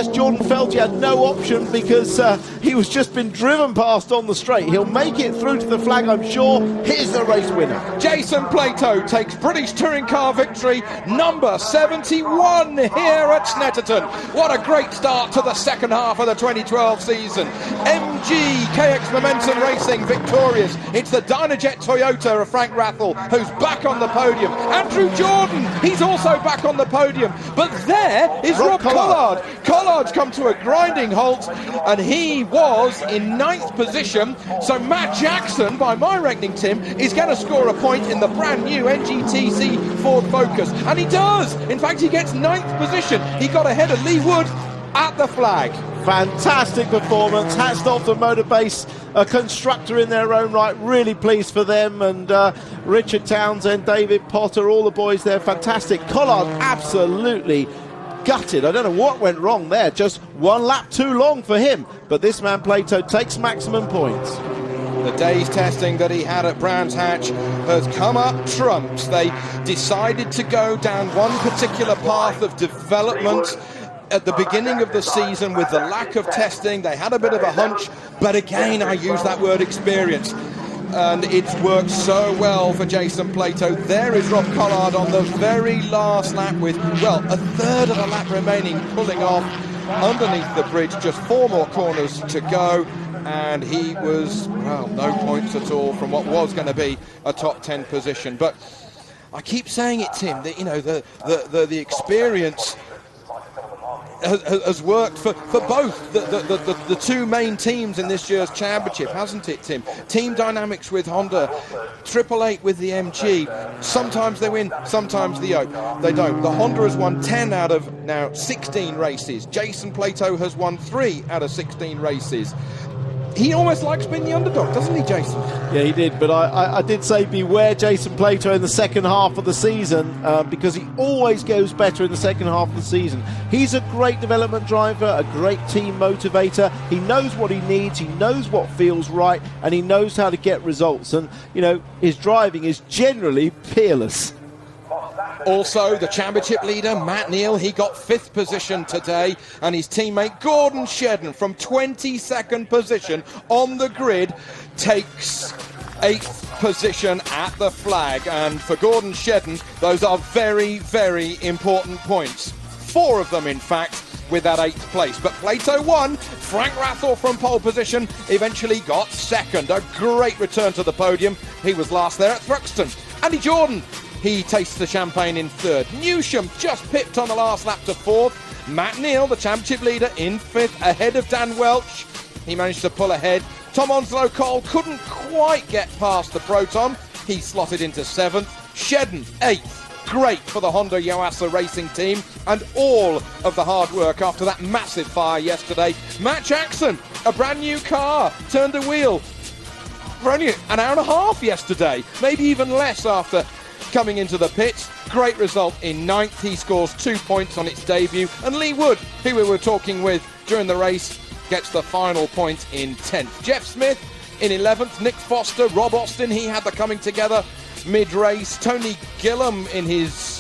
Jordan felt he had no option because he was just been driven past on the straight. He'll make it through to the flag, I'm sure. Here's the race winner. Jason Plato takes British Touring Car victory number 71 here at Snetterton. What a great start to the second half of the 2012 season. MG KX Momentum Racing victorious. It's the Dynajet Toyota of Frank Rathall who's back on the podium. Andrew Jordan Jordan, he's also back on the podium. But there is Rob Collard. Collard's come to a grinding halt, and he was in 9th position. So Matt Jackson, by my reckoning, Tim, is going to score a point in the brand new NGTC Ford Focus. And he does. In fact, he gets 9th position. He got ahead of Lee Wood at the flag. Fantastic performance. Hats off to Motorbase, a constructor in their own right. Really pleased for them. And Richard Townsend, David Potter, all the boys there. Fantastic. Collard absolutely gutted. I don't know what went wrong there. Just one lap too long for him. But this man, Plato, takes maximum points. The day's testing that he had at Brands Hatch has come up trumps. They decided to go down one particular path of development at the beginning of the season with the lack of testing. They had a bit of a hunch, but again, I use that word experience. And it's worked so well for Jason Plato. There is Rob Collard on the very last lap with, well, a third of the lap remaining, pulling off underneath the bridge. Just 4 more corners to go. And he was, well, no points at all from what was going to be a top 10 position. But I keep saying it, Tim, that, you know, the experience has worked for both the two main teams in this year's championship, hasn't it, Tim? Team dynamics with Honda, 888 with the MG. Sometimes they win, sometimes they don't. The Honda has won 10 out of now 16 races. Jason Plato has won 3 out of 16 races. He almost likes being the underdog, doesn't he, Jason? Yeah, he did, but I did say beware Jason Plato in the second half of the season, because he always goes better in the second half of the season. He's a great development driver, a great team motivator. He knows what he needs, he knows what feels right, and he knows how to get results. And, you know, his driving is generally peerless. Also, the championship leader, Matt Neal, he got 5th position today, and his teammate Gordon Shedden from 22nd position on the grid takes 8th position at the flag. And for Gordon Shedden, those are very, very important points. 4 of them, in fact, with that 8th place. But Plato won. Frank Rathor from pole position eventually got 2nd. A great return to the podium. He was last there at Thruxton. Andy Jordan, he tastes the champagne in 3rd. Newsham just pipped on the last lap to 4th. Matt Neal, the championship leader, in 5th, ahead of Dan Welch. He managed to pull ahead. Tom Onslow Cole couldn't quite get past the Proton. He slotted into 7th. Shedden, 8th. Great for the Honda Yuasa racing team, and all of the hard work after that massive fire yesterday. Matt Jackson, a brand new car, turned a wheel for only an hour and a half yesterday, maybe even less after coming into the pits. Great result in 9th. He scores 2 points on its debut. And Lee Wood, who we were talking with during the race, gets the final point in 10th. Jeff Smith in 11th. Nick Foster, Rob Austin, he had the coming together mid-race. Tony Gillam in his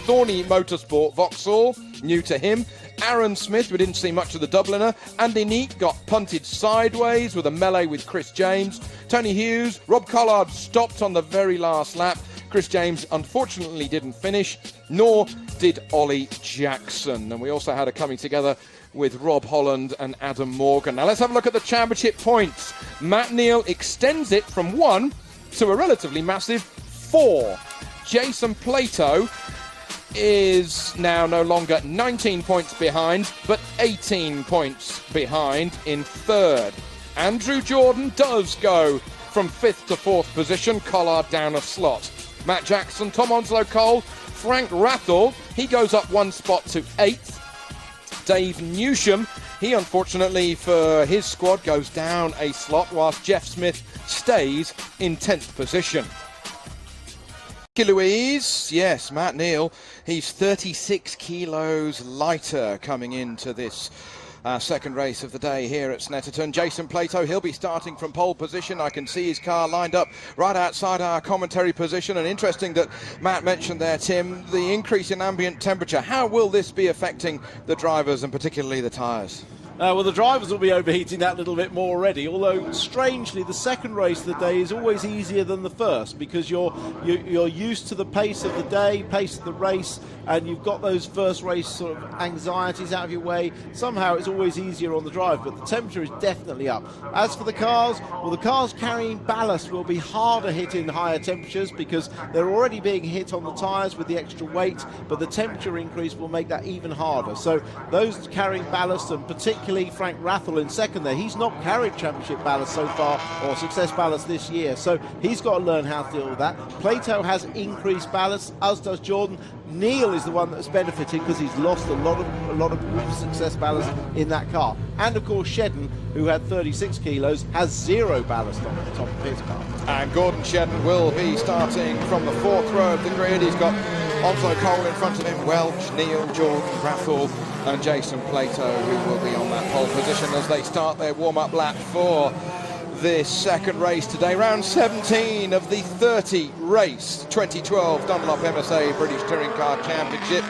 Thorny Motorsport Vauxhall, new to him. Aaron Smith, we didn't see much of the Dubliner. Andy Neat got punted sideways with a melee with Chris James. Tony Hughes, Rob Collard stopped on the very last lap. Chris James unfortunately didn't finish, nor did Ollie Jackson. And we also had a coming together with Rob Holland and Adam Morgan. Now let's have a look at the championship points. Matt Neal extends it from 1 to a relatively massive 4. Jason Plato is now no longer 19 points behind, but 18 points behind in 3rd. Andrew Jordan does go from 5th to 4th position, Collard down a slot. Matt Jackson, Tom Onslow Cole, Frank Rathor, he goes up 1 spot to 8th. Dave Newsham, he unfortunately for his squad goes down a slot, whilst Jeff Smith stays in 10th position. Louise, yes, Matt Neal, he's 36 kilos lighter coming into this second race of the day here at Snetterton. Jason Plato, he'll be starting from pole position. I can see his car lined up right outside our commentary position. And interesting that Matt mentioned there, Tim, the increase in ambient temperature. How will this be affecting the drivers and particularly the tyres? Well, the drivers will be overheating that little bit more already, although strangely the second race of the day is always easier than the first, because you're used to the pace of the day, pace of the race, and you've got those first race sort of anxieties out of your way. Somehow it's always easier on the drive, but the temperature is definitely up. As for the cars, well, the cars carrying ballast will be harder hit in higher temperatures because they're already being hit on the tyres with the extra weight, but the temperature increase will make that even harder. So those carrying ballast, and particularly Frank Rathel in second there, he's not carried championship ballast so far, or success ballast this year, so he's got to learn how to deal with that. Plato has increased ballast, as does Jordan. Neil is the one that's benefiting because he's lost a lot of success ballast in that car. And of course Shedden, who had 36 kilos, has 0 ballast on the top of his car. And Gordon Shedden will be starting from the 4th row of the grid. He's got Onslow Cole in front of him, Welch, Neil, Jordan, Rathel and Jason Plato, who will be on that pole position as they start their warm-up lap for this second race today. Round 17 of the 30 race 2012 Dunlop MSA British Touring Car Championship.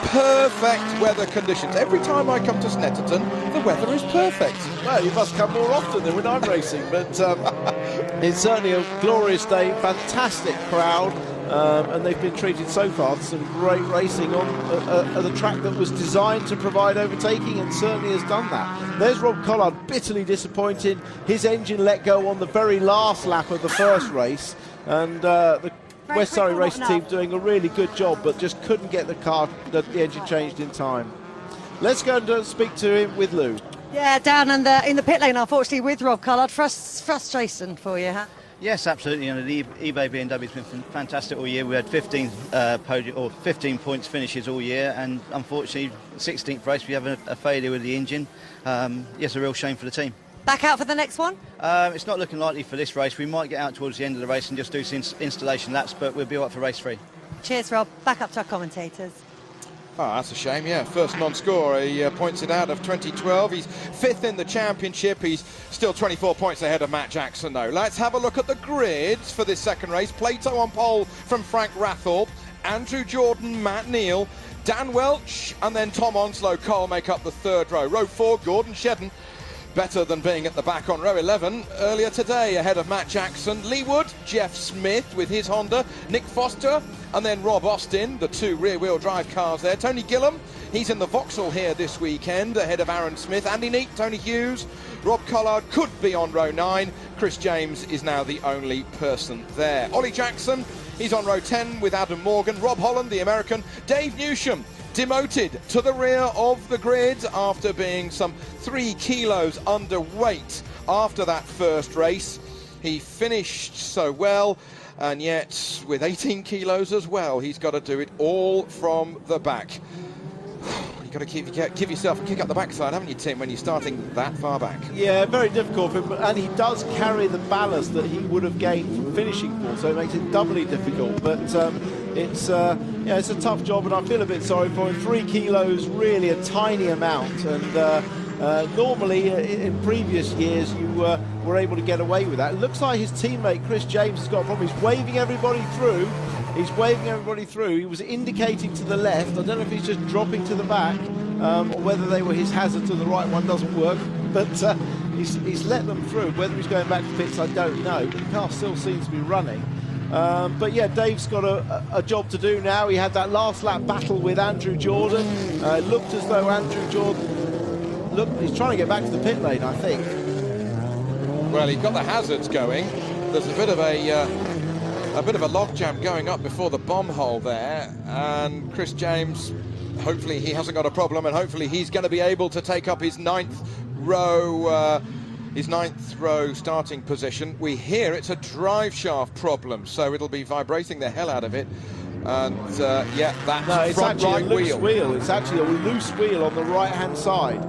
Perfect weather conditions. Every time I come to Snetterton, the weather is perfect. Well, you must come more often than when I'm racing, but it's certainly a glorious day, fantastic crowd. And they've been treated so far to some great racing on the track that was designed to provide overtaking, and certainly has done that. There's Rob Collard, bitterly disappointed. His engine let go on the very last lap of the first race, and the West Surrey Racing team doing a really good job, but just couldn't get the engine changed in time. Let's go and speak to him with Lou. Yeah, down in the pit lane, unfortunately, with Rob Collard. Frustration for you, huh? Yes, absolutely. And the eBay BMW's been fantastic all year. We had 15 points finishes all year, and unfortunately, 16th race we have a failure with the engine. Yes, a real shame for the team. Back out for the next one? It's not looking likely for this race. We might get out towards the end of the race and just do some installation laps, but we'll be all right for race 3. Cheers, Rob. Back up to our commentators. Oh, that's a shame, yeah. First non-score, he points it out of 2012. He's 5th in the championship. He's still 24 points ahead of Matt Jackson, though. Let's have a look at the grids for this second race. Plato on pole from Frank Rathel. Andrew Jordan, Matt Neal, Dan Welch, and then Tom Onslow Cole make up the 3rd row. Row 4, Gordon Shedden, better than being at the back on row 11 earlier today, ahead of Matt Jackson. Lee Wood, Jeff Smith with his Honda, Nick Foster, and then Rob Austin, the 2 rear-wheel drive cars there. Tony Gillam, he's in the Vauxhall here this weekend, ahead of Aaron Smith. Andy Neat, Tony Hughes, Rob Collard could be on row 9. Chris James is now the only person there. Ollie Jackson, he's on row 10 with Adam Morgan. Rob Holland, the American. Dave Newsham, demoted to the rear of the grid after being some 3 kilos underweight after that first race. He finished so well, and yet with 18 kilos as well, he's got to do it all from the back. You've got to give yourself a kick up the backside, haven't you, Tim, when you're starting that far back? Yeah, very difficult for him, and he does carry the ballast that he would have gained from finishing for, so it makes it doubly difficult. But it's a tough job, and I feel a bit sorry for him. 3 kilos, really a tiny amount, and normally in previous years you were able to get away with that. It looks like his teammate Chris James has got a problem. He's waving everybody through. He was indicating to the left. I don't know if he's just dropping to the back, or whether they were his hazard to the right one doesn't work. But he's let them through. Whether he's going back to pits, I don't know. But the car still seems to be running. But yeah, Dave's got a job to do now. He had that last lap battle with Andrew Jordan. It looked as though Andrew Jordan, he's trying to get back to the pit lane, I think. Well, he's got the hazards going. There's a bit of a logjam going up before the bomb hole there, and Chris James, hopefully he hasn't got a problem, and hopefully he's going to be able to take up his 9th row starting position. We hear it's a drive shaft problem, so it'll be vibrating the hell out of it. And yeah, that's front right wheel. It's actually a loose wheel on the right hand side.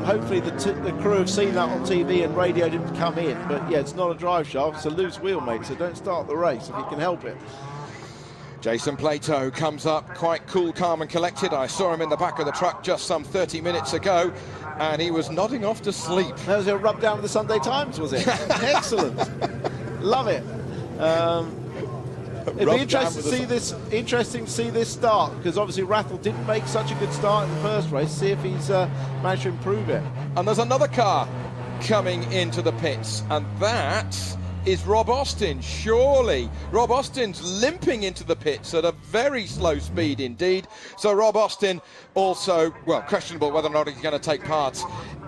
Hopefully the crew have seen that on TV and radio didn't come in, but yeah, it's not a drive shaft, it's a loose wheel, mate, so don't start the race if you can help it. Jason Plato comes up quite cool, calm and collected. I saw him in the back of the truck just some 30 minutes ago, and he was nodding off to sleep. That was a rub down with the Sunday Times, was it? Excellent. Love it. It'd be interesting to see this start, because obviously Rathel didn't make such a good start in the first race. See if he's managed to improve it. And there's another car coming into the pits, and that is Rob Austin. Surely Rob Austin's limping into the pits at a very slow speed indeed. So Rob Austin also, well, questionable whether or not he's going to take part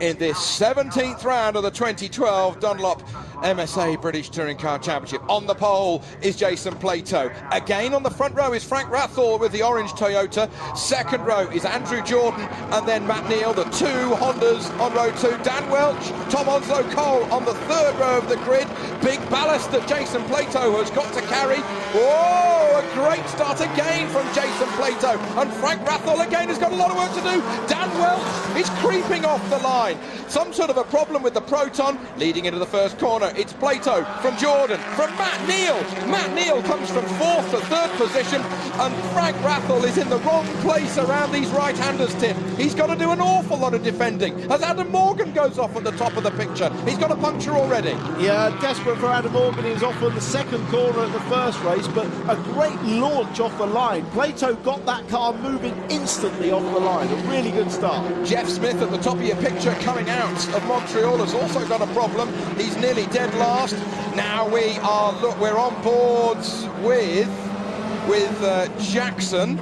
in this 17th round of the 2012 Dunlop MSA British Touring Car Championship. On the pole is Jason Plato. Again on the front row is Frank Rathel with the orange Toyota. Second row is Andrew Jordan and then Matt Neal, the two Hondas on row 2. Dan Welch, Tom Onslow Cole on the third row of the grid. Big ballast that Jason Plato has got to carry. Oh, a great start again from Jason Plato. And Frank Rathel again has got a lot of work to do. Dan Welch is creeping off the line. Some sort of a problem with the Proton. Leading into the first corner, it's Plato from Jordan, from Matt Neal. Matt Neal comes from 4th to 3rd position, and Frank Rathel is in the wrong place around these right-handers, Tim. He's got to do an awful lot of defending. As Adam Morgan goes off at the top of the picture, he's got a puncture already. Yeah, desperate for Adam Morgan. He was off on the second corner at the first race, but a great launch off the line. Plato got that car moving instantly off the line. A really good start. Jeff Smith at the top of your picture coming out of Montreal has also got a problem. He's nearly dead last. Now we're on boards with Jackson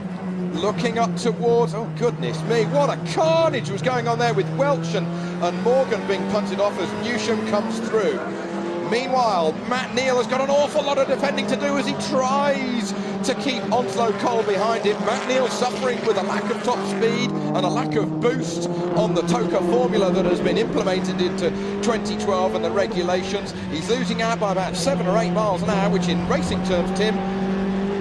looking up towards, oh goodness me, what a carnage was going on there with Welch and Morgan being punted off as Newsham comes through. Meanwhile, Matt Neal has got an awful lot of defending to do as he tries to keep Onslow Cole behind him. Matt Neal suffering with a lack of top speed and a lack of boost on the TOCA formula that has been implemented into 2012 and the regulations. He's losing out by about 7 or 8 miles an hour, which in racing terms, Tim,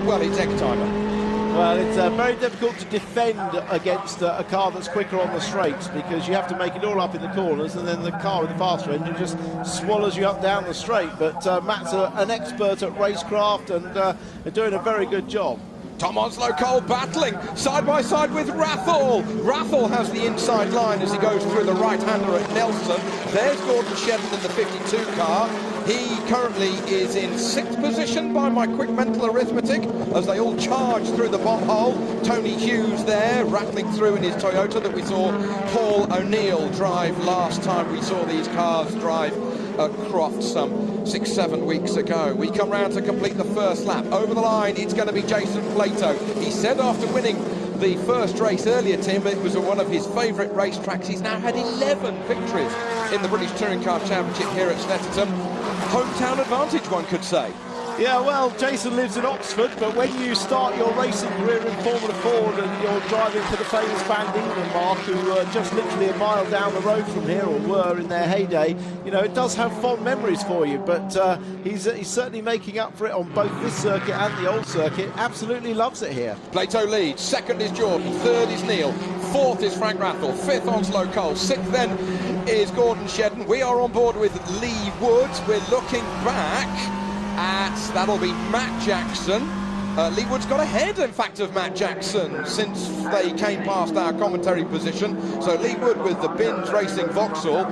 well, it's egg timer. Well, it's very difficult to defend against a car that's quicker on the straights, because you have to make it all up in the corners, and then the car with the faster engine just swallows you up down the straight. But Matt's an expert at racecraft and doing a very good job. Tom Onslow Cole battling side by side with Rathel. Rathel has the inside line as he goes through the right-hander at Nelson. There's Gordon Shedden in the 52 car. He currently is in 6th position by my quick mental arithmetic as they all charge through the bomb hole. Tony Hughes there rattling through in his Toyota that we saw Paul O'Neill drive last time we saw these cars drive at Croft some 6-7 weeks ago. We come round to complete the first lap. Over the line, it's going to be Jason Plato. He said after winning the first race earlier, Tim, it was one of his favourite racetracks. He's now had 11 victories in the British Touring Car Championship here at Snetterton. Hometown advantage, one could say. Yeah, well, Jason lives in Oxford, but when you start your racing career in Formula Ford and you're driving for the famous Van Diemen Mark, who are just literally a mile down the road from here, or were in their heyday, you know, it does have fond memories for you. But he's certainly making up for it on both this circuit and the old circuit. Absolutely loves it here. Plato leads. 2nd is Jordan. 3rd is Neal. 4th is Frank Rathel. 5th Onslow Cole. 6th then is Gordon Shedden. We are on board with Lee Woods. We're looking back at, that'll be Matt Jackson. Lee Wood's got ahead, in fact, of Matt Jackson since they came past our commentary position. So Lee Wood with the Bins Racing Vauxhall.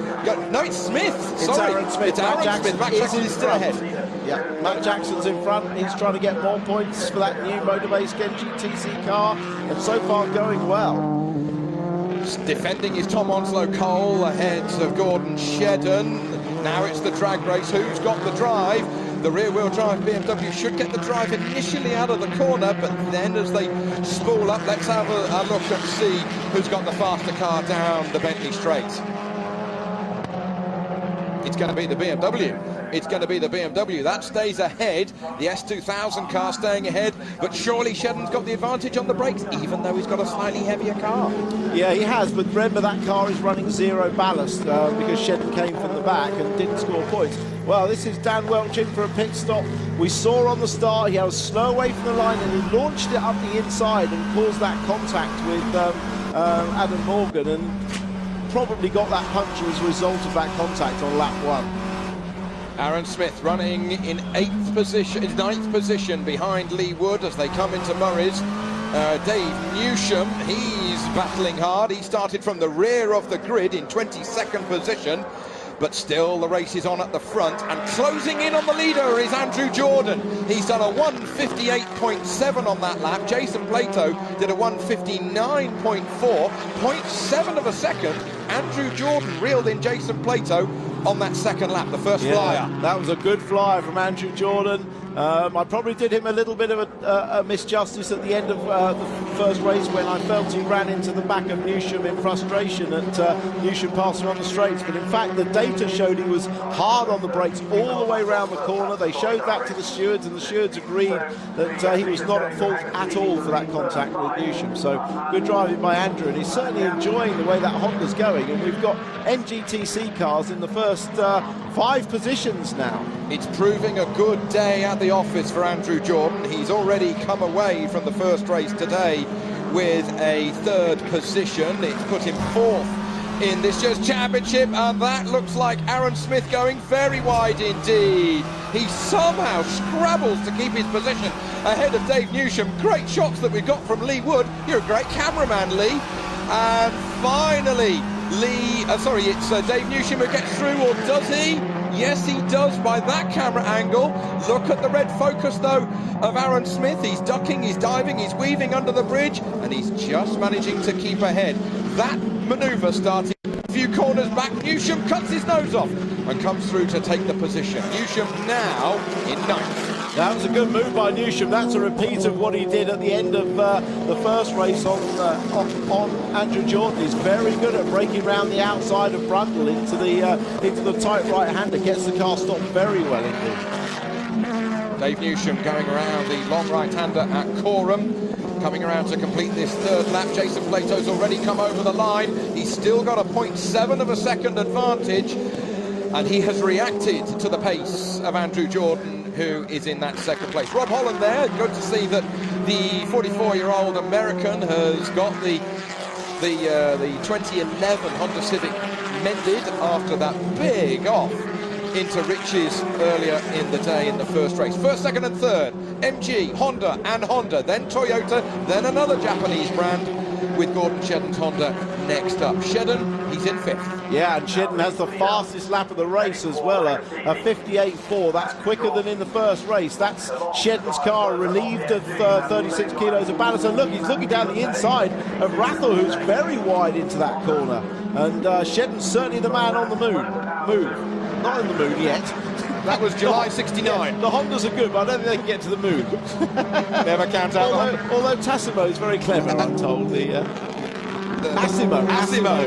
No, it's Smith. Sorry, Aaron Smith. It's Aaron Smith. Matt Jackson is still ahead. Yeah, Matt Jackson's in front. He's trying to get more points for that new Motorbase Genji TC car, and so far going well. Defending is Tom Onslow Cole ahead of Gordon Shedden. Now it's the drag race. Who's got the drive? The rear-wheel drive BMW should get the drive initially out of the corner, but then as they spool up, let's have a look and see who's got the faster car down the Bentley Straight. It's going to be the BMW. It's going to be the BMW. That stays ahead. The S2000 car staying ahead, but surely Shedden's got the advantage on the brakes, even though he's got a slightly heavier car. Yeah, he has, but remember that car is running 0 ballast because Shedden came from the back and didn't score points. Well, this is Dan Welch in for a pit stop. We saw on the start he was slow away from the line and he launched it up the inside and caused that contact with Adam Morgan, and probably got that puncture as a result of that contact on lap 1. Aaron Smith running in 9th position behind Lee Wood as they come into Murray's. Dave Newsham, he's battling hard. He started from the rear of the grid in 22nd position. but still the race is on at the front, and closing in on the leader is Andrew Jordan. He's done a 1:58.7 on that lap. Jason Plato did a 1:59.4, 0.7 of a second. Andrew Jordan reeled in Jason Plato on that second lap, the first flyer. That was a good flyer from Andrew Jordan. I probably did him a little bit of a misjustice at the end of the first race when I felt he ran into the back of Newsham in frustration and Newsham passed him on the straights. But in fact, the data showed he was hard on the brakes all the way around the corner. They showed that to the stewards, and the stewards agreed that he was not at fault at all for that contact with Newsham. So good driving by Andrew, and he's certainly enjoying the way that Honda's going. And we've got NGTC cars in the first 5 positions now. It's proving a good day at the office for Andrew Jordan. He's already come away from the first race today with a 3rd position. It's put him 4th in this year's championship, and that looks like Aaron Smith going very wide indeed. He somehow scrabbles to keep his position ahead of Dave Newsham. Great shots that we've got from Lee Wood. You're a great cameraman, Lee. And finally, it's Dave Newsham who gets through, or does he? Yes, he does by that camera angle. Look at the red focus, though, of Aaron Smith. He's ducking, he's diving, he's weaving under the bridge, and he's just managing to keep ahead. That manoeuvre started a few corners back. Newsham cuts his nose off and comes through to take the position. Newsham now in 9th. That was a good move by Newsham. That's a repeat of what he did at the end of the first race on Andrew Jordan. He's very good at breaking round the outside of Brundle into the tight right-hander. Gets the car stopped very well indeed. Dave Newsham going around the long right-hander at Coram, coming around to complete this 3rd lap. Jason Plato's already come over the line. He's still got a 0.7 of a second advantage, and he has reacted to the pace of Andrew Jordan, who is in that 2nd place. Rob Holland there. Good to see that the 44-year-old American has got the 2011 Honda Civic mended after that big off into riches earlier in the day in the first race. 1st, 2nd and 3rd, MG, Honda and Honda, then Toyota, then another Japanese brand with Gordon Shedden's Honda next up. Shedden, he's in 5th. Yeah, and Shedden has the fastest lap of the race as well, a 58.4. That's quicker than in the first race. That's Shedden's car relieved of 36 kilos of ballast. And look, he's looking down the inside of Rathel, who's very wide into that corner. And Shedden's certainly the man on the move. Not in the moon yet. That was July 69. Yeah, the Hondas are good, but I don't think they can get to the moon. Never count out. Although Tassimo is very clever, I'm told. Asimo,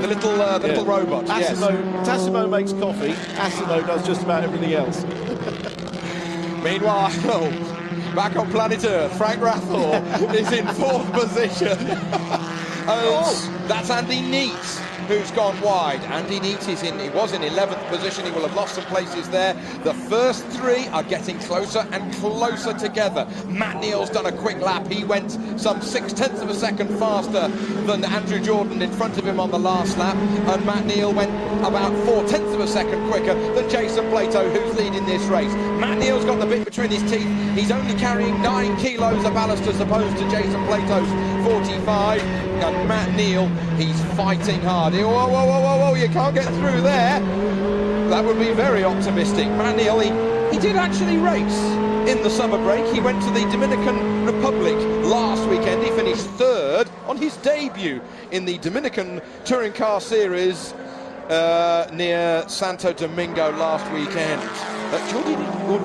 the little robot. Tassimo makes coffee. Asimo does just about everything else. Meanwhile, back on planet Earth, Frank Rathel is in 4th position. That's Andy Neate, who's gone wide. Andy Neate was in 11th position. He will have lost some places there. The first 3 are getting closer and closer together. Matt Neal's done a quick lap. He went some 0.6 of a second faster than Andrew Jordan in front of him on the last lap, and Matt Neal went about 0.4 of a second quicker than Jason Plato, who's leading this race. Matt Neal's got the bit between his teeth. He's only carrying 9 kilos of ballast as opposed to Jason Plato's 45. And Matt Neal, he's fighting hard. Whoa, you can't get through there. That would be very optimistic. Matt Neal, he did actually race in the summer break. He went to the Dominican Republic last weekend. He finished 3rd on his debut in the Dominican Touring Car Series near Santo Domingo last weekend.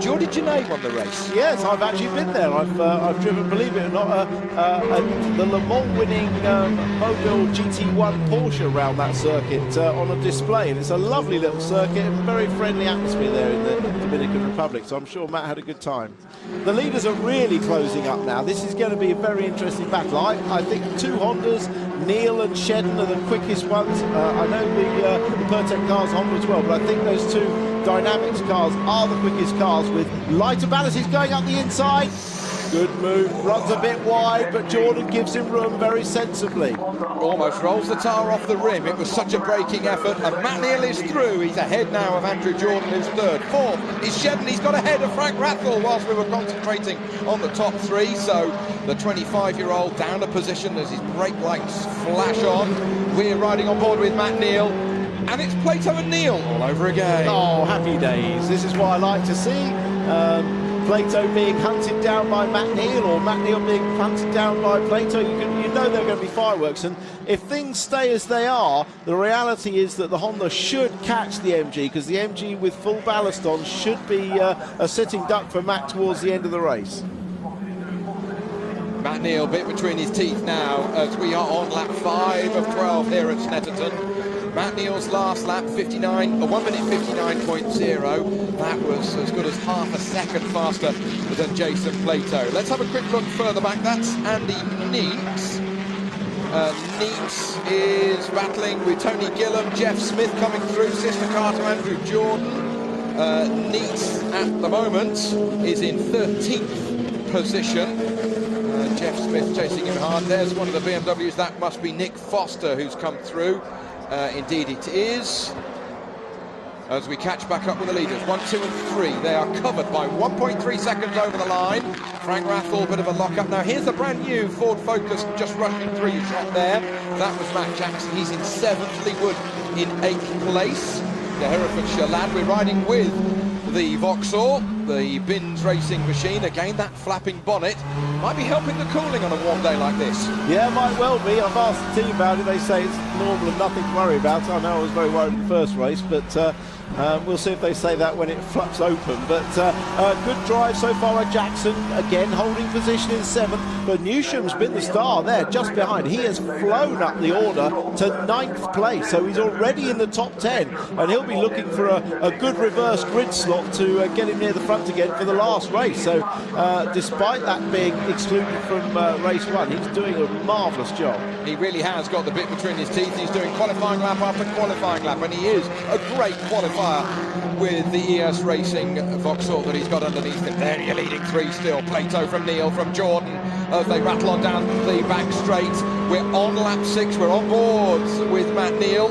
Jordi Janay won the race. Yes, I've actually been there. I've driven, believe it or not, the Le Mans winning Mobile GT1 Porsche around that circuit on a display, and it's a lovely little circuit and very friendly atmosphere there in the Dominican Republic, so I'm sure Matt had a good time. The leaders are really closing up now. This is going to be a very interesting battle. I think 2 Hondas, Neal and Shedden, are the quickest ones. I know the Pertec cars Honda as well, but I think those 2 Dynamics cars are the quickest cars with lighter ballast. He's going up the inside. Good move, runs a bit wide, but Jordan gives him room very sensibly. Almost rolls the tar off the rim. It was such a braking effort, and Matt Neal is through. He's ahead now of Andrew Jordan, who's 3rd. 4th is Shedden. He's got ahead of Frank Rathel whilst we were concentrating on the top 3. So the 25-year-old down a position as his brake lights flash on. We're riding on board with Matt Neal. and it's Plato and Neil all over again. Oh, happy days. This is what I like to see. Plato being hunted down by Matt Neal, or Matt Neal being hunted down by Plato. You know there are going to be fireworks, and if things stay as they are, the reality is that the Honda should catch the MG, because the MG with full ballast on should be a sitting duck for Matt towards the end of the race. Matt Neal bit between his teeth now as we are on lap 5 of 12 here at Snetterton. Matt Neal's last lap, 1 minute 59.0. That was as good as half a second faster than Jason Plato. Let's have a quick look further back. That's Andy Neats. Neats is battling with Tony Gillam, Jeff Smith coming through, sister car to Andrew Jordan. Neats at the moment is in 13th position. Jeff Smith chasing him hard. There's one of the BMWs. That must be Nick Foster who's come through. Indeed it is. As we catch back up with the leaders, 1, 2 and 3. They are covered by 1.3 seconds over the line. Frank Rathall, bit of a lock-up. Now here's the brand new Ford Focus just rushing through. You shot there. That was Matt Jackson. He's in 7th. Lee Wood in 8th place. The Herefordshire lad. We're riding with the Vauxhall, the Bins racing machine. Again, that flapping bonnet might be helping the cooling on a warm day like this. Yeah, might well be. I've asked the team about it. They say it's normal and nothing to worry about. I know I was very worried in the first race, but we'll see if they say that when it flaps open. But good drive so far by Jackson. Again, holding position in 7th. But Newsham's been the star there, just behind. He has flown up the order to 9th place. So he's already in the top 10. And he'll be looking for a good reverse grid slot to get him near the front again for the last race. So despite that being excluded from race 1, he's doing a marvellous job. He really has got the bit between his teeth. He's doing qualifying lap after qualifying lap, and he is a great qualifier with the ES Racing Vauxhall that he's got underneath him. There, you're leading 3 still. Plato from Neil, from Jordan, as they rattle on down the back straight. We're on lap 6. We're on board with Matt Neal.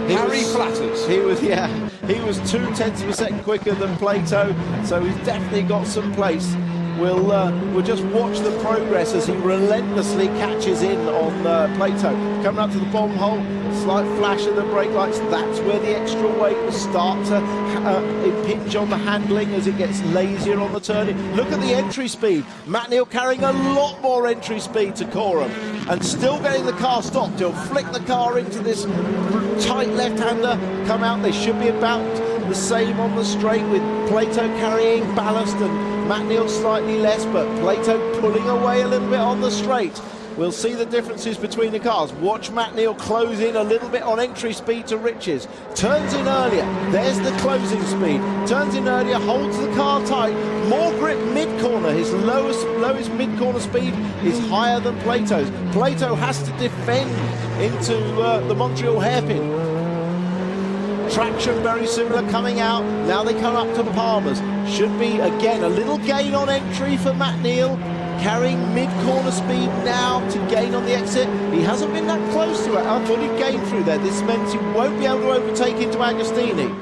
Harry flatters. He was 0.2 of a second quicker than Plato, so he's definitely got some place. We'll just watch the progress as he relentlessly catches in on Plato. Coming up to the bomb hole, slight flash of the brake lights. That's where the extra weight will start to impinge on the handling as it gets lazier on the turning. Look at the entry speed. Matt Neal carrying a lot more entry speed to Coram and still getting the car stopped. He'll flick the car into this tight left-hander, come out. They should be about the same on the straight, with Plato carrying ballast and Matt Neal slightly less, but Plato pulling away a little bit on the straight. We'll see the differences between the cars. Watch Matt Neal close in a little bit on entry speed to Riches. Turns in earlier. There's the closing speed. Turns in earlier, holds the car tight. More grip mid-corner. His lowest mid-corner speed is higher than Plato's. Plato has to defend into the Montreal hairpin. Traction very similar coming out. Now they come up to Palmer's. Should be, again, a little gain on entry for Matt Neal. Carrying mid-corner speed now to gain on the exit. He hasn't been that close to it. I thought he'd gain through there. This means he won't be able to overtake into Agostini.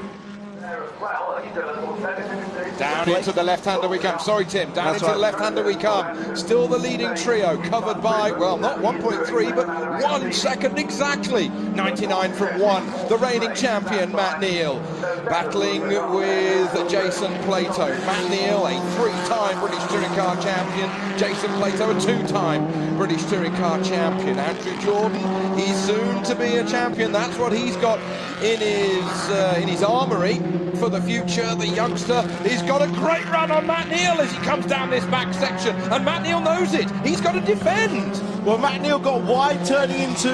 Down into the left-hander we come. Sorry, Tim. Down into the left-hander we come. Still the leading trio, covered by, well, not 1.3, but 1 second exactly. 99 from 1. The reigning champion, Matt Neal, battling with Jason Plato. Matt Neal, a 3-time British Touring Car champion. Jason Plato, a 2-time British Touring Car champion. Andrew Jordan, he's soon to be a champion. That's what he's got in his armoury for the future. The youngster, he's got a great run on Matt Neal as he comes down this back section, and Matt Neal knows it. He's got to defend. Well, Matt Neal got wide turning into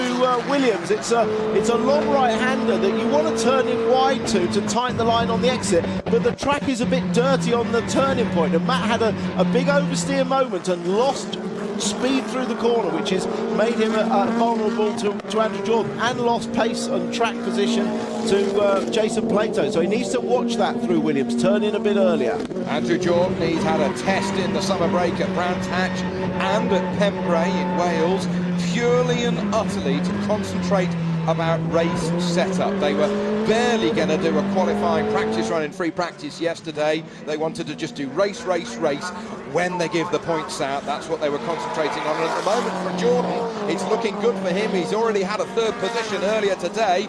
Williams. It's a long right-hander that you want to turn in wide to tighten the line on the exit, but the track is a bit dirty on the turning point, and Matt had a big oversteer moment and lost speed through the corner, which has made him vulnerable to Andrew Jordan, and lost pace and track position to Jason Plato. So he needs to watch that through Williams, turn in a bit earlier. Andrew Jordan, he's had a test in the summer break at Brands Hatch and at Pembrey in Wales, purely and utterly to concentrate about race setup. They were barely going to do a qualifying practice run in free practice yesterday. They wanted to just do race when they give the points out. That's what they were concentrating on. And at the moment for Jordan, it's looking good for him. He's already had a 3rd position earlier today.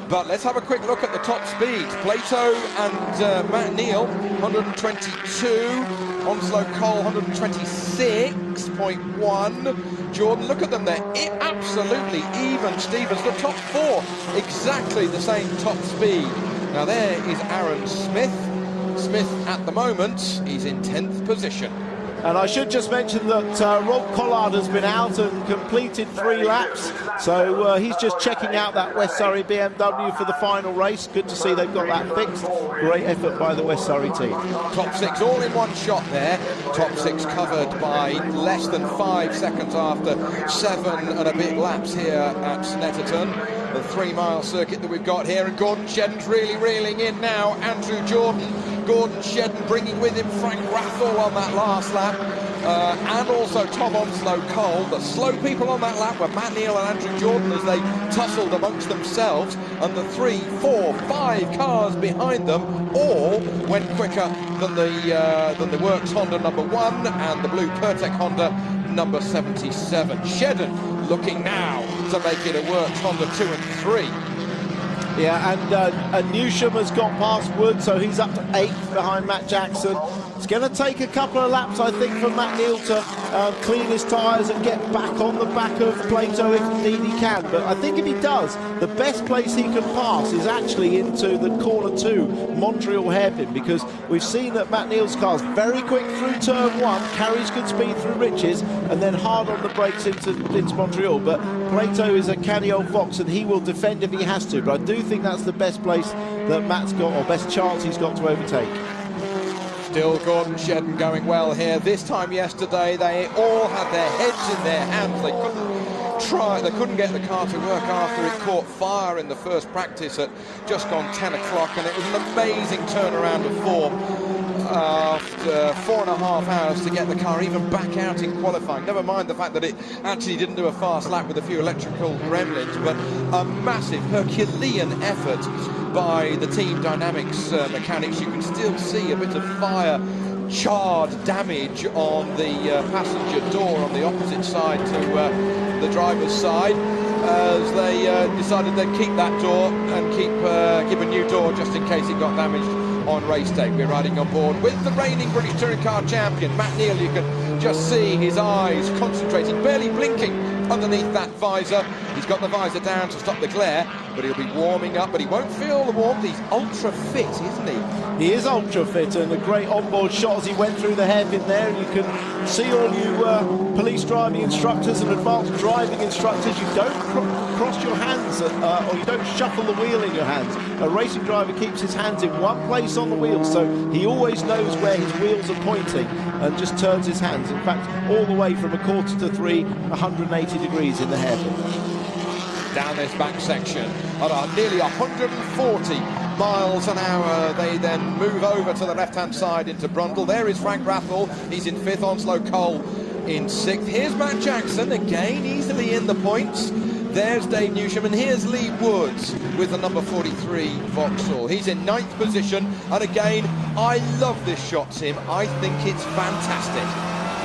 But let's have a quick look at the top speeds. Plato and Matt Neal, 122. Onslow Cole, 126.1. Jordan, look at them, they're absolutely even, Stevens. The top four, exactly the same top speed. Now there is Aaron Smith. Smith at the moment, he's in 10th position. And I should just mention that Rob Collard has been out and completed 3 laps. So he's just checking out that West Surrey BMW for the final race. Good to see they've got that fixed. Great effort by the West Surrey team. Top 6 all in one shot there. Top 6 covered by less than 5 seconds after 7 and a bit laps here at Snetterton. The 3-mile circuit that we've got here, and Gordon Shedden's really reeling in now. Andrew Jordan, Gordon Shedden bringing with him Frank Rathall on that last lap, and also Tom Onslow Cole. The slow people on that lap were Matt Neal and Andrew Jordan as they tussled amongst themselves, and the 3, 4, 5 cars behind them all went quicker than the Works Honda number 1 and the blue Pertec Honda number 77. Shedden looking now to make it a Works Honda 2 and 3. Yeah, and Newsham has got past Wood, so he's up to 8th behind Matt Jackson. It's going to take a couple of laps, I think, for Matt Neal to clean his tyres and get back on the back of Plato if indeed he can. But I think if he does, the best place he can pass is actually into the corner 2 Montreal hairpin, because we've seen that Matt Neal's car's very quick through turn 1, carries good speed through Riches, and then hard on the brakes into Montreal. But Plato is a canny old fox, and he will defend if he has to. But I do think that's the best place that Matt's got, or best chance he's got to overtake. Still Gordon Shedden going well here. This time yesterday they all had their heads in their hands. They couldn't get the car to work after it caught fire in the first practice at just gone 10 o'clock, and it was an amazing turnaround of form after 4.5 hours to get the car even back out in qualifying. Never mind the fact that it actually didn't do a fast lap with a few electrical gremlins, but a massive Herculean effort by the Team Dynamics mechanics. You can still see a bit of fire charred damage on the passenger door on the opposite side to the driver's side, as they decided they'd keep that door and keep a new door just in case it got damaged on race day. We're riding on board with the reigning British Touring Car Champion, Matt Neal. You can just see his eyes concentrating, barely blinking underneath that visor. He's got the visor down to stop the glare, but he'll be warming up, but he won't feel the warmth. He's ultra fit, isn't he? He is ultra fit, and a great onboard shot as he went through the hairpin there. You can see all you police driving instructors and advanced driving instructors. You don't cross your hands or you don't shuffle the wheel in your hands. A racing driver keeps his hands in one place on the wheel, so he always knows where his wheels are pointing and just turns his hands. In fact, all the way from 2:45, 180 degrees in the hairpin. Down this back section at nearly 140 miles an hour, they then move over to the left-hand side into Brundle. There is Frank Rathall, he's in 5th, Onslow Cole in 6th. Here's Matt Jackson, again easily in the points. There's Dave Newsham, and here's Lee Woods with the number 43 Vauxhall. He's in 9th position, and again, I love this shot, Tim. I think it's fantastic.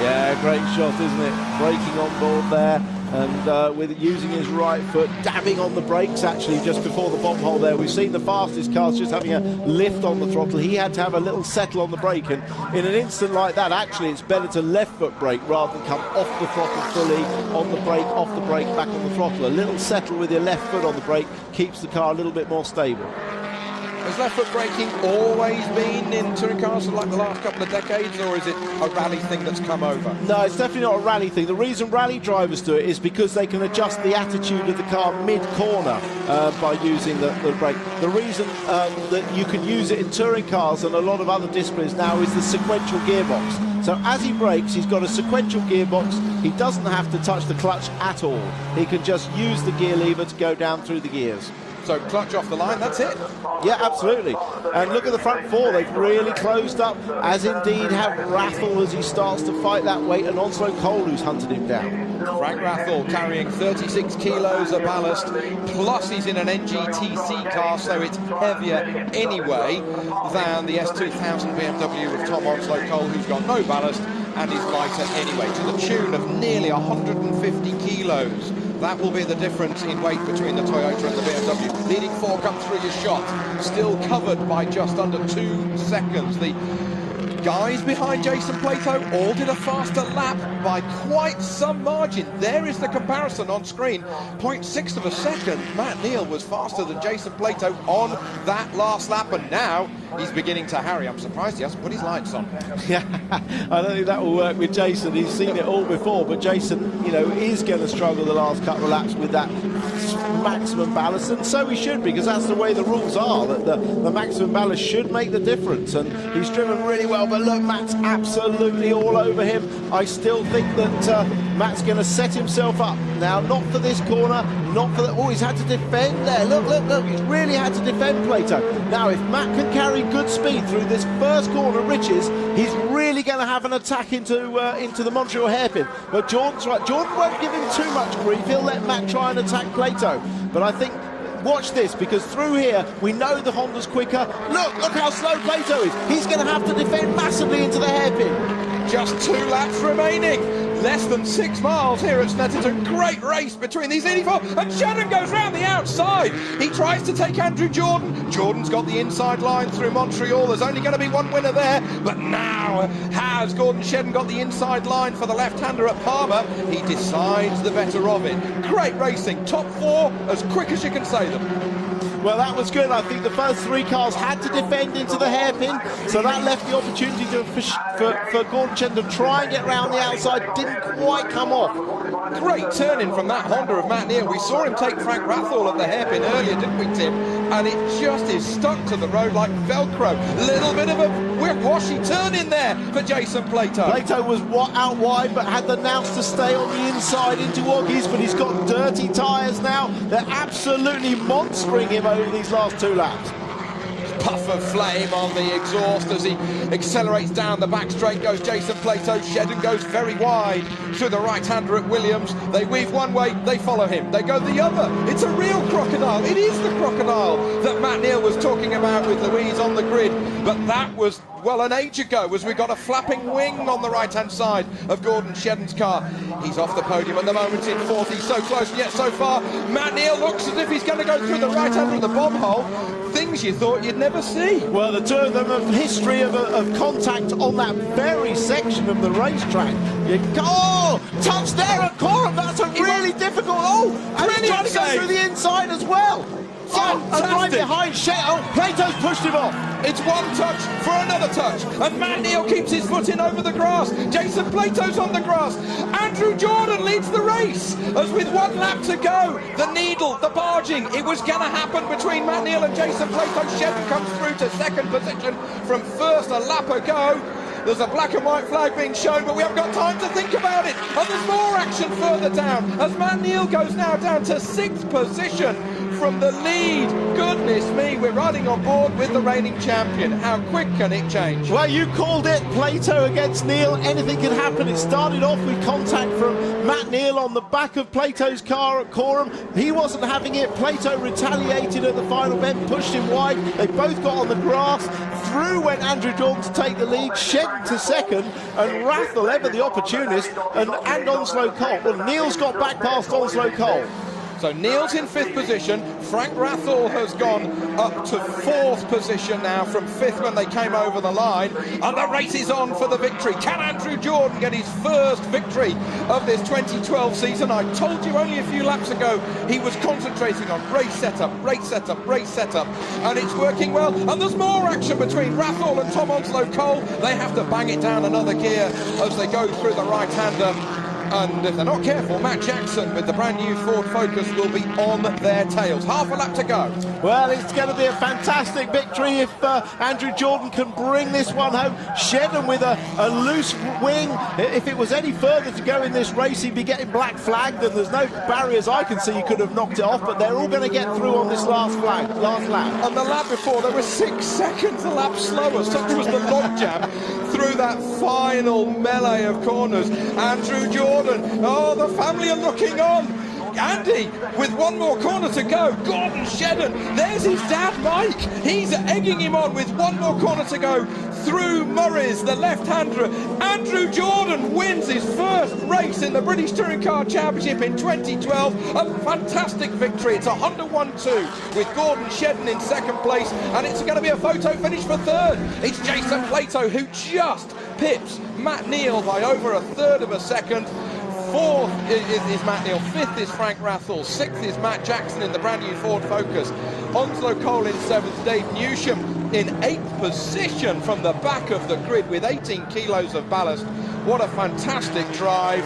Yeah, great shot, isn't it? Braking on board there, and with using his right foot, dabbing on the brakes actually just before the bomb hole there. We've seen the fastest cars just having a lift on the throttle. He had to have a little settle on the brake, and in an instant like that, actually it's better to left foot brake rather than come off the throttle fully, on the brake, off the brake, back on the throttle. A little settle with your left foot on the brake keeps the car a little bit more stable. Has left foot braking always been in touring cars for like the last couple of decades, or is it a rally thing that's come over? No, it's definitely not a rally thing. The reason rally drivers do it is because they can adjust the attitude of the car mid-corner by using the brake. The reason that you can use it in touring cars and a lot of other disciplines now is the sequential gearbox. So as he brakes, he's got a sequential gearbox. He doesn't have to touch the clutch at all. He can just use the gear lever to go down through the gears. So clutch off the line, that's it? Yeah, absolutely. And look at the front four. They've really closed up, as indeed have Rathall as he starts to fight that weight, and Onslow Cole who's hunted him down. Frank Rathall carrying 36 kilos of ballast, plus he's in an NGTC car, so it's heavier anyway than the S2000 BMW with Tom Onslow Cole, who's got no ballast and is lighter anyway, to the tune of nearly 150 kilos That will be the difference in weight between the Toyota and the BMW. Leading 4 comes through your shot, still covered by just under 2 seconds. The guys behind Jason Plato all did a faster lap by quite some margin. There is the comparison on screen. 0.6 of a second. Matt Neal was faster than Jason Plato on that last lap, and now he's beginning to harry. I'm surprised he hasn't put his lights on. Yeah, I don't think that will work with Jason. He's seen it all before, but Jason, you know, is going to struggle the last couple of laps with that maximum ballast, and so he should, because that's the way the rules are, that the maximum ballast should make the difference, and he's driven really well. But look, Matt's absolutely all over him. I still think that Matt's going to set himself up now, not for this corner, not for the... Oh, he's had to defend there. Look, look, look. He's really had to defend Plato. Now, if Matt can carry good speed through this first corner, Riches, he's really going to have an attack into the Montreal hairpin. But Jordan's right. Jordan won't give him too much grief. He'll let Matt try and attack Plato. But I think... Watch this, because through here, we know the Honda's quicker. Look how slow Plato is. He's going to have to defend massively into the hairpin. Just 2 laps remaining. Less than 6 miles here at Snetterton. Great race between these 84. And Shannon goes round the outside. He tries to take Andrew Jordan. Jordan's got the inside line through Montreal. There's only going to be one winner there. But now has Gordon Shedden got the inside line for the left-hander at Palmer. He decides the better of it. Great racing. Top 4 as quick as you can say them. Well, that was good. I think the first 3 cars had to defend into the hairpin, so that left the opportunity for Gordon Shedden to try and get round the outside. Didn't quite come off. Great turning from that Honda of Matt Neal. We saw him take Frank Rathall at the hairpin earlier, didn't we, Tim? And it just is stuck to the road like Velcro. Little bit of a washy turn in there for Jason Plato. Plato was out wide, but had the nous to stay on the inside into Woggies, but he's got dirty tyres now. They're absolutely monstering him over these last 2 laps. Puff of flame on the exhaust as he accelerates down the back straight goes Jason Plato. Shedden goes very wide through the right-hander at Williams. They weave one way, they follow him. They go the other. It's a real crocodile. It is the crocodile that Matt Neal was talking about with Louise on the grid. But that was, well, an age ago, as we got a flapping wing on the right-hand side of Gordon Shedden's car. He's off the podium at the moment in 4th. He's so close, and yet so far, Matt Neal looks as if he's going to go through the right-hander of the bomb hole. Things you thought you'd never see. Well, the 2 of them have history of contact on that very section of the racetrack. Touch there at Coram. That's a really difficult. And he's trying to go through the inside as well. And right behind Plato's pushed him off. It's one touch for another touch, and Matt Neal keeps his foot in over the grass. Jason Plato's on the grass. Andrew Jordan leads the race, as with 1 lap to go, the needle, the barging, it was going to happen between Matt Neal and Jason Plato. Shedden comes through to 2nd position from 1st a lap ago. There's a black and white flag being shown, but we haven't got time to think about it. And there's more action further down, as Matt Neal goes now down to 6th position from the lead. Goodness me, we're riding on board with the reigning champion. How quick can it change? Well, you called it. Plato against Neal. Anything can happen. It started off with contact from Matt Neal on the back of Plato's car at Coram. He wasn't having it. Plato retaliated at the final bend, pushed him wide. They both got on the grass. Through went Andrew Jordan to take the lead. Shedden to 2nd, and Rathall, ever the opportunist, and Onslow Cole. Well, Neal's got back past Onslow Cole. So Neal's in 5th position. Frank Rathall has gone up to 4th position now from 5th when they came over the line. And the race is on for the victory. Can Andrew Jordan get his first victory of this 2012 season? I told you only a few laps ago he was concentrating on race setup, race setup, race setup. And it's working well. And there's more action between Rathall and Tom Onslow Cole. They have to bang it down another gear as they go through the right-hander. And if they're not careful, Matt Jackson with the brand new Ford Focus will be on their tails. Half a lap to go. Well, it's going to be a fantastic victory if Andrew Jordan can bring this one home. Shedden with a loose wing. If it was any further to go in this race, he'd be getting black flagged, and there's no barriers I can see. He could have knocked it off, but they're all going to get through on this last lap. On the lap before, there were 6 seconds a lap slower. Such was the logjam through that final melee of corners. Andrew Jordan, the family are looking on. Andy, with 1 more corner to go. Gordon Shedden, there's his dad Mike. He's egging him on with 1 more corner to go. through Murray's, the left-hander. Andrew Jordan wins his first race in the British Touring Car Championship in 2012. A fantastic victory. It's a Honda 1-2 with Gordon Shedden in second place, and it's going to be a photo finish for third. It's Jason Plato who just pips Matt Neal by over a third of a second. Fourth is Matt Neal, fifth is Frank Rathel, sixth is Matt Jackson in the brand new Ford Focus. Onslow Cole in seventh, Dave Newsham in eighth position from the back of the grid with 18 kilos of ballast. What a fantastic drive.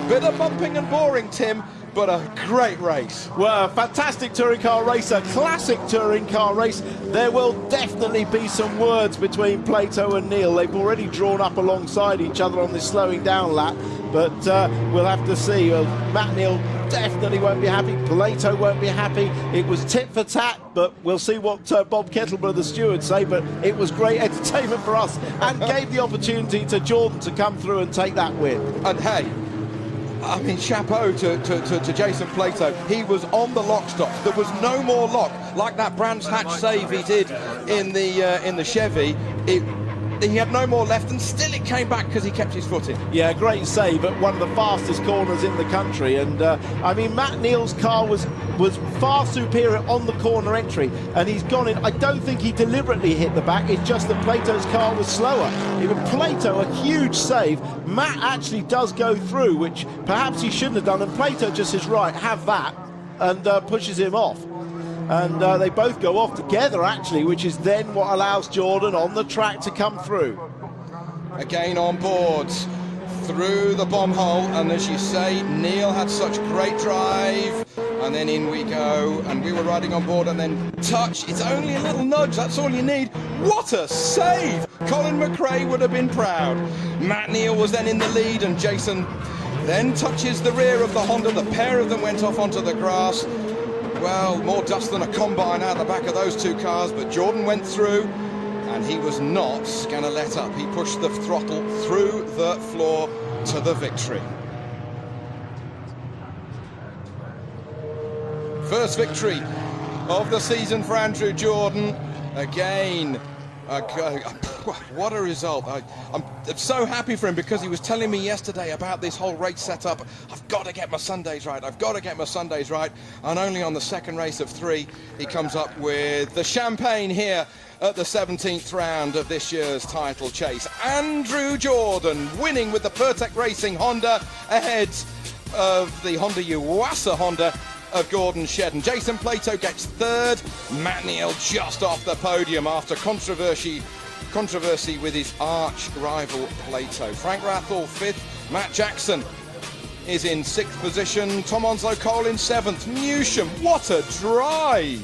Bit of bumping and boring, Tim, but a great race. Well, a fantastic touring car race, a classic touring car race. There will definitely be some words between Plato and Neal. They've already drawn up alongside each other on this slowing down lap, but we'll have to see. Matt Neal definitely won't be happy. Plato won't be happy. It was tit for tat, but we'll see what Bob Kettleborough, the steward, say. But it was great entertainment for us and gave the opportunity to Jordan to come through and take that win. And hey, I mean, chapeau to Jason Plato. He was on the lock stop. There was no more lock, like that Brands Hatch save he did in the Chevy. He had no more left, and still it came back because he kept his foot in. Yeah, great save at one of the fastest corners in the country. And I mean, Matt Neal's car was far superior on the corner entry, and he's gone in. I don't think he deliberately hit the back. It's just that Plato's car was slower. Even Plato, a huge save. Matt actually does go through, which perhaps he shouldn't have done, and Plato just says, right, have that, and pushes him off. And they both go off together, actually, which is then what allows Jordan on the track to come through. Again on board, through the bomb hole, and as you say, Neal had such great drive, and then in we go, and we were riding on board, and then touch. It's only a little nudge, that's all you need. What a save! Colin McRae would have been proud. Matt Neal was then in the lead, and Jason then touches the rear of the Honda. The pair of them went off onto the grass. Well, more dust than a combine out the back of those two cars, but Jordan went through, and he was not going to let up. He pushed the throttle through the floor to the victory. First victory of the season for Andrew Jordan. Again, what a result. I'm so happy for him, because he was telling me yesterday about this whole race setup. I've got to get my Sundays right. I've got to get my Sundays right. And only on the second race of three, he comes up with the champagne here at the 17th round of this year's title chase. Andrew Jordan winning with the Pertec Racing Honda ahead of the Honda Yuasa Honda of Gordon Shedden. Jason Plato gets third. Matt Neal just off the podium after controversy with his arch rival Plato. Frank Rathel fifth. Matt Jackson is in sixth position. Tom Onslow Cole in seventh. Newsham, what a drive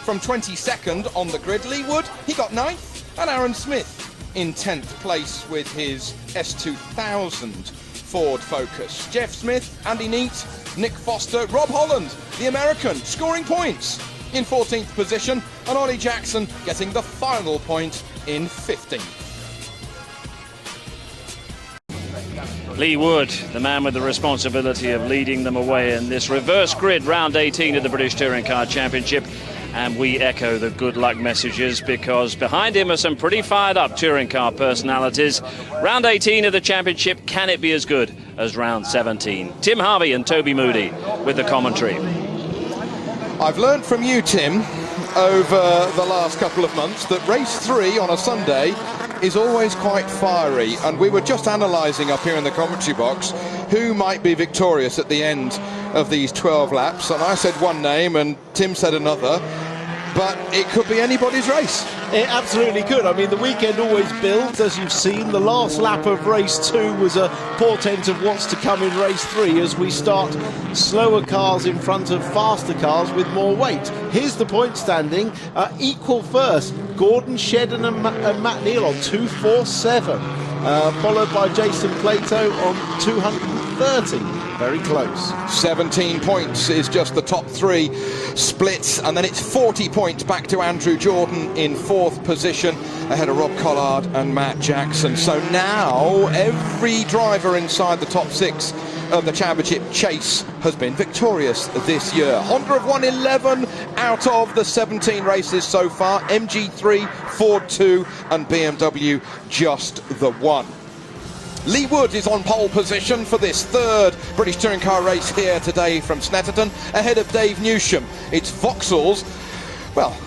from 22nd on the grid. Lee Wood, he got ninth, and Aaron Smith in 10th place with his S2000 Ford Focus. Jeff Smith, Andy Neat, Nick Foster, Rob Holland, the American, scoring points in 14th position, and Ollie Jackson getting the final point in 15th. Lee Wood, the man with the responsibility of leading them away in this reverse grid, round 18 of the British Touring Car Championship. And we echo the good luck messages, because behind him are some pretty fired up touring car personalities. Round 18 of the championship, can it be as good as round 17? Tim Harvey and Toby Moody with the commentary. I've learned from you, Tim, over the last couple of months that race 3 on a Sunday is always quite fiery, and we were just analysing up here in the commentary box who might be victorious at the end of these 12 laps, and I said one name and Tim said another, but it could be anybody's race. It absolutely could. I mean, the weekend always builds, as you've seen. The last lap of race 2 was a portent of what's to come in race 3 as we start slower cars in front of faster cars with more weight. Here's the point standing. Equal first, Gordon Shedden and Matt Neal on 247, followed by Jason Plato on 230. Very close. 17 points is just the top 3 splits, and then it's 40 points back to Andrew Jordan in 4th position ahead of Rob Collard and Matt Jackson. So now every driver inside the top 6 of the championship chase has been victorious this year. Honda have won 11 out of the 17 races so far. MG3, Ford 2 and BMW just the 1. Lee Wood is on pole position for this third British Touring Car race here today from Snetterton, ahead of Dave Newsham. It's Vauxhall's, well,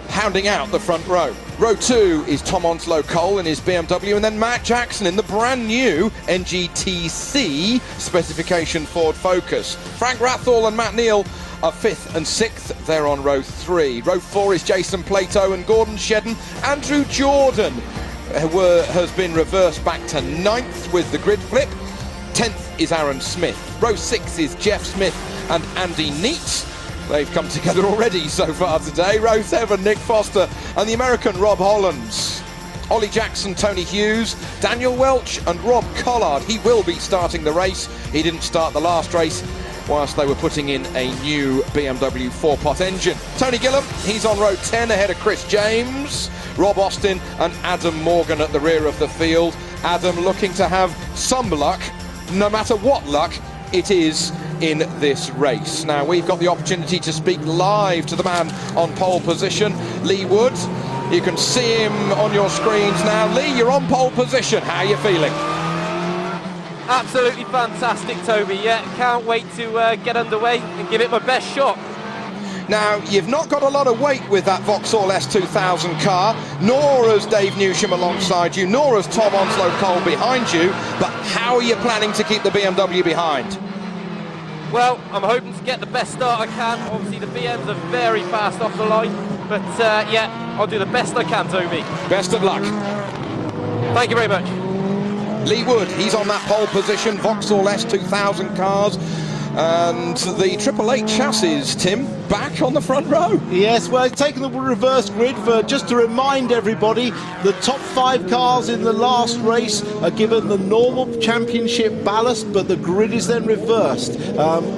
hounding out the front row. Row 2 is Tom Onslow-Cole in his BMW, and then Matt Jackson in the brand new NGTC specification Ford Focus. Frank Rathall and Matt Neal are 5th and 6th. They're on row 3. Row 4 is Jason Plato and Gordon Shedden. Andrew Jordan has been reversed back to 9th with the grid flip. 10th is Aaron Smith. Row 6 is Jeff Smith and Andy Neitz. They've come together already so far today. Row 7, Nick Foster and the American Rob Hollands. Ollie Jackson, Tony Hughes, Daniel Welch and Rob Collard. He will be starting the race. He didn't start the last race whilst they were putting in a new BMW 4-pot engine. Tony Gillam, he's on row 10 ahead of Chris James, Rob Austin and Adam Morgan at the rear of the field. Adam looking to have some luck, no matter what luck it is in this race. Now we've got the opportunity to speak live to the man on pole position, Lee Wood. You can see him on your screens now. Lee, you're on pole position. How are you feeling? Absolutely fantastic, Toby. Yeah, can't wait to get underway and give it my best shot. Now, you've not got a lot of weight with that Vauxhall S2000 car, nor has Dave Newsham alongside you, nor has Tom Onslow-Cole behind you, but how are you planning to keep the BMW behind? Well, I'm hoping to get the best start I can. Obviously, the BMs are very fast off the line, but yeah, I'll do the best I can, Toby. Best of luck. Thank you very much. Lee Wood, he's on that pole position, Vauxhall S2000 cars. And the Triple Eight chassis, Tim, back on the front row. Yes, well, it's taken the reverse grid for, just to remind everybody, the top 5 cars in the last race are given the normal championship ballast, but the grid is then reversed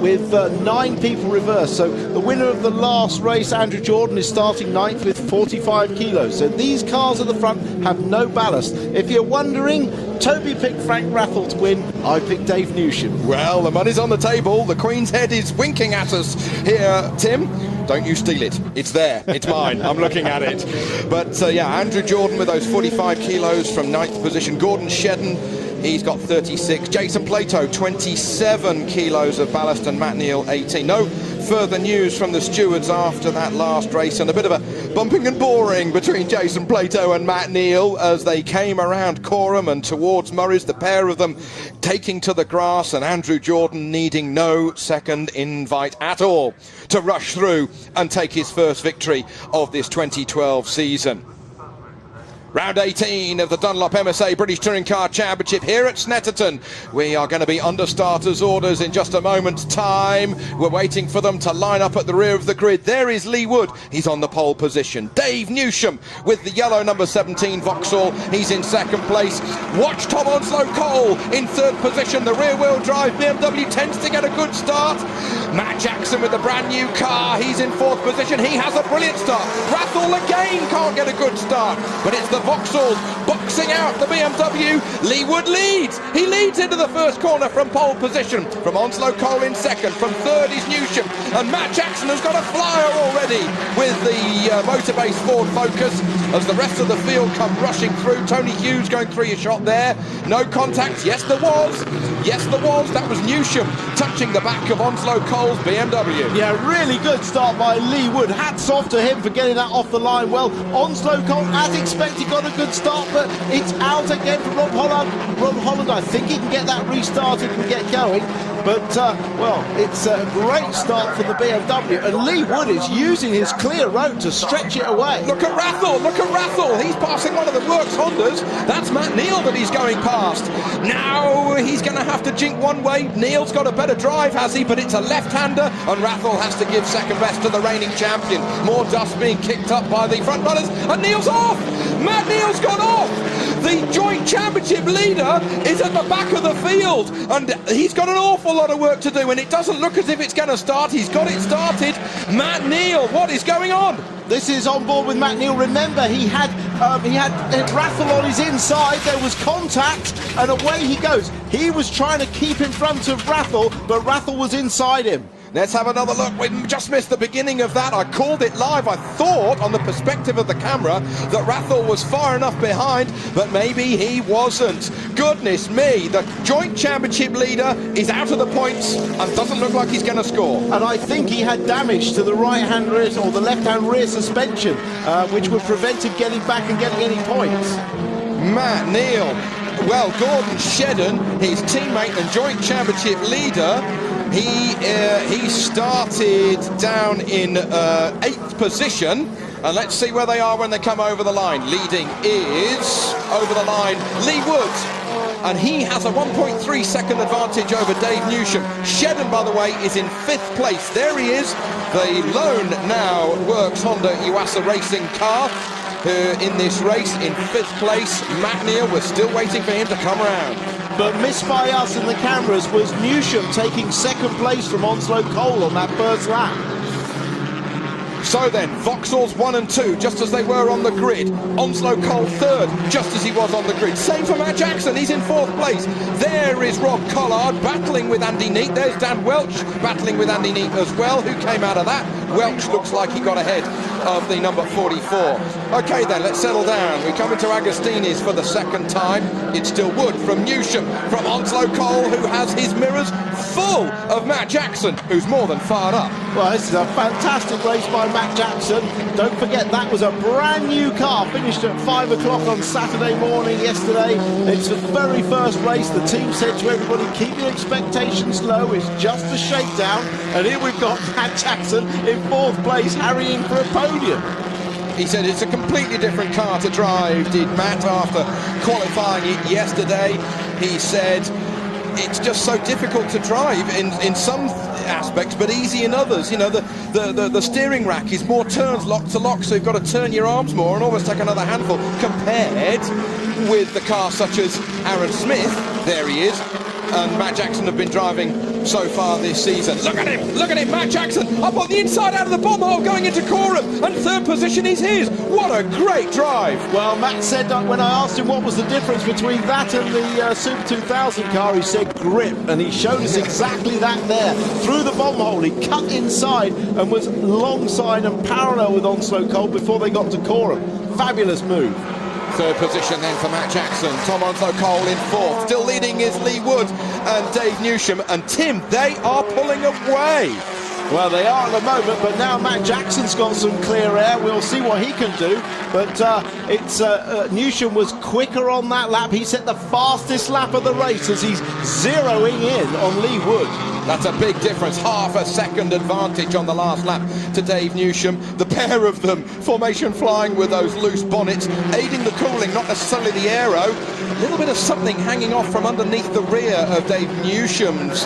with 9 people reversed. So the winner of the last race, Andrew Jordan, is starting 9th with 45 kilos. So these cars at the front have no ballast. If you're wondering, Toby picked Frank Rathall to win. I picked Dave Newsham. Well, the money's on the table. The Queen's Head is winking at us here, Tim. Don't you steal it. It's there. It's mine. I'm looking at it. But yeah, Andrew Jordan with those 45 kilos from 9th position. Gordon Shedden, he's got 36. Jason Plato, 27 kilos of ballast, and Matt Neal, 18. No further news from the stewards after that last race, and a bit of a bumping and boring between Jason Plato and Matt Neal as they came around Corham and towards Murray's, the pair of them taking to the grass, and Andrew Jordan needing no second invite at all to rush through and take his first victory of this 2012 season. Round 18 of the Dunlop MSA British Touring Car Championship here at Snetterton. We are going to be under starters' orders in just a moment's time. We're waiting for them to line up at the rear of the grid. There is Lee Wood. He's on the pole position. Dave Newsham with the yellow number 17 Vauxhall. He's in second place. Watch Tom Onslow-Cole in third position. The rear-wheel drive BMW tends to get a good start. Matt Jackson with the brand new car. He's in fourth position. He has a brilliant start. Rathall again can't get a good start, but it's the Vauxhall boxing out the BMW. Lee Wood leads. He leads into the first corner from pole position. From Onslow-Cole in second. From third is Newsham. And Matt Jackson has got a flyer already with the Motorbase Ford Focus as the rest of the field come rushing through. Tony Hughes going through a shot there. No contact. Yes, there was. Yes, there was. That was Newsham touching the back of Onslow-Cole's BMW. Yeah, really good start by Lee Wood. Hats off to him for getting that off the line well. Onslow-Cole, as expected, got a good start, but it's out again for Rob Holland. Rob Holland, I think he can get that restarted and get going. But, well, it's a great start for the BMW, and Lee Wood is using his clear road to stretch it away. Look at Rathall, look at Rathall. He's passing one of the works Hondas. That's Matt Neal that he's going past. Now he's going to have to jink one way. Neal's got a better drive, has he? But it's a left-hander, and Rathall has to give second best to the reigning champion. More dust being kicked up by the front runners, and Neal's off. Matt Neal's gone off. The joint championship leader is at the back of the field, and he's got an awful lot of work to do, and it doesn't look as if it's going to start. He's got it started. Matt Neal, what is going on? This is on board with Matt Neal. Remember, he had Rathel on his inside. There was contact, and away he goes. He was trying to keep in front of Rathel, but Rathel was inside him. Let's have another look. We just missed the beginning of that. I called it live. I thought, on the perspective of the camera, that Rathel was far enough behind, but maybe he wasn't. Goodness me, the joint championship leader is out of the points and doesn't look like he's going to score. And I think he had damage to the right-hand rear or the left-hand rear suspension, which would prevent him getting back and getting any points. Matt Neal, well, Gordon Shedden, his teammate and joint championship leader, he started down in 8th position, and let's see where they are when they come over the line. Leading is, over the line, Lee Woods, and he has a 1.3 second advantage over Dave Newsham. Shedden, by the way, is in 5th place. There he is, the lone now Works Honda Iwasa racing car in this race in 5th place. Matt Neal, we're still waiting for him to come around. But missed by us in the cameras was Newsham taking 2nd place from Onslow Cole on that first lap. So then, Vauxhall's 1 and 2, just as they were on the grid. Onslow Cole 3rd, just as he was on the grid. Same for Matt Jackson, he's in 4th place. There is Rob Collard battling with Andy Neat. There's Dan Welch battling with Andy Neat as well. Who came out of that? Welch looks like he got ahead of the number 44. Okay then, let's settle down. We come into Agostini's for the 2nd time. It's still Wood from Newsham, from Onslow Cole, who has his mirrors full of Matt Jackson, who's more than fired up. Well, this is a fantastic race by Matt Jackson. Don't forget, that was a brand new car, finished at 5 o'clock on Saturday morning yesterday. It's the very first race. The team said to everybody, keep your expectations low, it's just a shakedown. And here we've got Matt Jackson in 4th place, harrying for a podium. He said it's a completely different car to drive, did Matt, after qualifying it yesterday. He said it's just so difficult to drive in some aspects, but easy in others. You know, the steering rack is more turns lock to lock, so you've got to turn your arms more and almost take another handful, compared with the car such as Aaron Smith. There he is. And Matt Jackson have been driving so far this season. Look at him, Matt Jackson up on the inside out of the bomb hole going into Coram, and 3rd position is his. What a great drive. Well, Matt said that when I asked him what was the difference between that and the Super 2000 car, he said grip, and he showed us exactly that there. Through the bomb hole, he cut inside and was alongside and parallel with Onslow Cole before they got to Coram. Fabulous move. 3rd position then for Matt Jackson. Tom Onslow Cole in 4th. Still leading is Lee Wood and Dave Newsham. And Tim, they are pulling away. Well, they are at the moment, but now Matt Jackson's got some clear air. We'll see what he can do. But Newsham was quicker on that lap. He set the fastest lap of the race as he's zeroing in on Lee Wood. That's a big difference, half a second advantage on the last lap to Dave Newsham. The pair of them, formation flying with those loose bonnets, aiding the cooling, not necessarily the aero. A little bit of something hanging off from underneath the rear of Dave Newsham's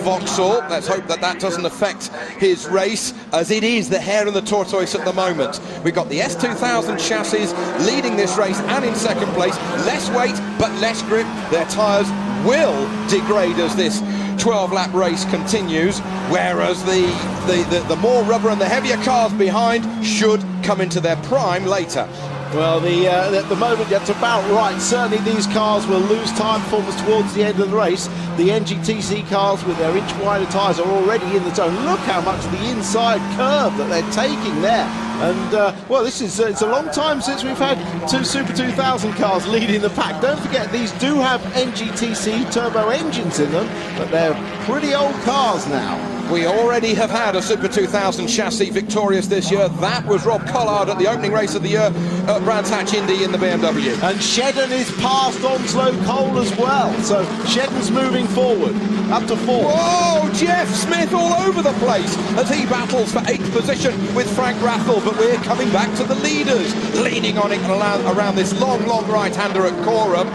Vauxhall. Let's hope that that doesn't affect his race, as it is the hare and the tortoise at the moment. We've got the S2000 chassis leading this race and in 2nd place. Less weight, but less grip. Their tyres will degrade as this 12-lap race continues, whereas the more rubber and the heavier cars behind should come into their prime later. Well, at the moment, that's about right. Certainly these cars will lose time performance towards the end of the race. The NGTC cars with their inch-wider tyres are already in the zone. Look how much of the inside curve that they're taking there. And, well, it's a long time since we've had 2 Super 2000 cars leading the pack. Don't forget, these do have NGTC turbo engines in them, but they're pretty old cars now. We already have had a Super 2000 chassis victorious this year. That was Rob Collard at the opening race of the year at Brands Hatch Indy in the BMW. And Shedden is past Onslow Cole as well. So Shedden's moving forward, up to 4. Whoa, Jeff Smith all over the place as he battles for 8th position with Frank Rathel. But we're coming back to the leaders, leaning on it around this long right-hander at Coram.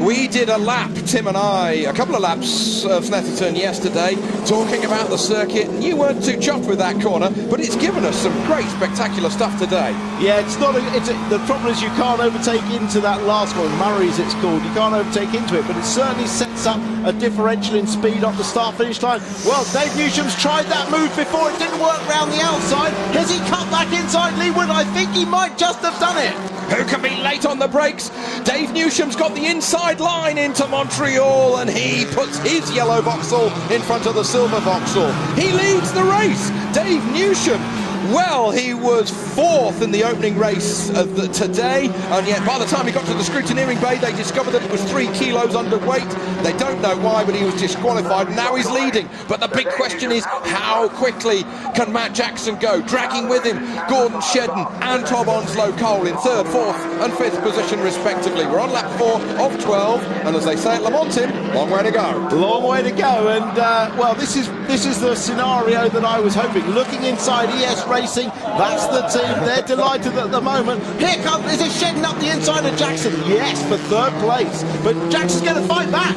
We did a lap, Tim and I, a couple of laps of Snetterton yesterday, talking about the circuit. You weren't too chuffed with that corner, but it's given us some great, spectacular stuff today. Yeah, the problem is you can't overtake into that last one, Murray's it's called. You can't overtake into it, but it certainly sets up a differential in speed up the start-finish line. Well, Dave Newsham's tried that move before. It didn't work round the outside. Has he cut back inside Lee Wood? I think he might just have done it. Who can be late on the brakes? Dave Newsham's got the inside line into Montreal, and he puts his yellow Vauxhall in front of the silver Vauxhall. He leads the race. Dave Newsham, well, he was fourth in the opening race of today, and yet by the time he got to the scrutineering bay, they discovered that it was 3 kilos underweight. They don't know why, but he was disqualified. Now he's leading. But the big question is, how quickly can Matt Jackson go? Dragging with him Gordon Shedden and Tom Onslow-Cole in 3rd, 4th and 5th position respectively. We're on lap 4 of 12, and as they say at Le Mans, Tim, long way to go. Long way to go, and well, this is the scenario that I was hoping. Looking inside ES Racing, that's the team. They're delighted at the moment. Here comes, is it Shedden up the inside of Jackson? Yes, for 3rd place, but Jackson's going to fight back.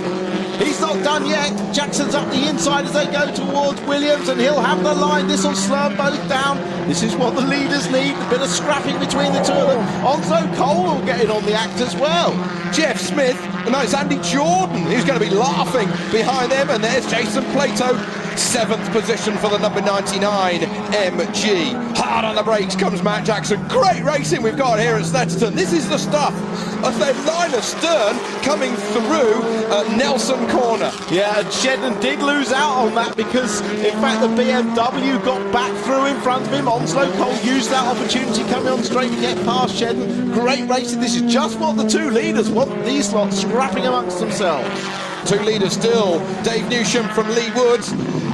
He's not done yet. Jackson's up the inside as they go towards Williams, and he'll have the line. This will slow them both down. This is what the leaders need, a bit of scrapping between the two of them. Onslow-Cole will get in on the act as well. Jeff Smith, no, it's Andy Jordan who's going to be laughing behind them, and there's Jason Plato, 7th position for the number 99 MG. Hard on the brakes comes Matt Jackson. Great racing we've got here at Snetterton. This is the stuff. As they line astern coming through Nelson Corner. Yeah, and Shedden did lose out on that because, in fact, the BMW got back through in front of him. Onslow-Cole used that opportunity coming on straight to get past Shedden. Great racing. This is just what the two leaders want, these lot scrapping amongst themselves. Two leaders still. Dave Newsham from Lee Woods.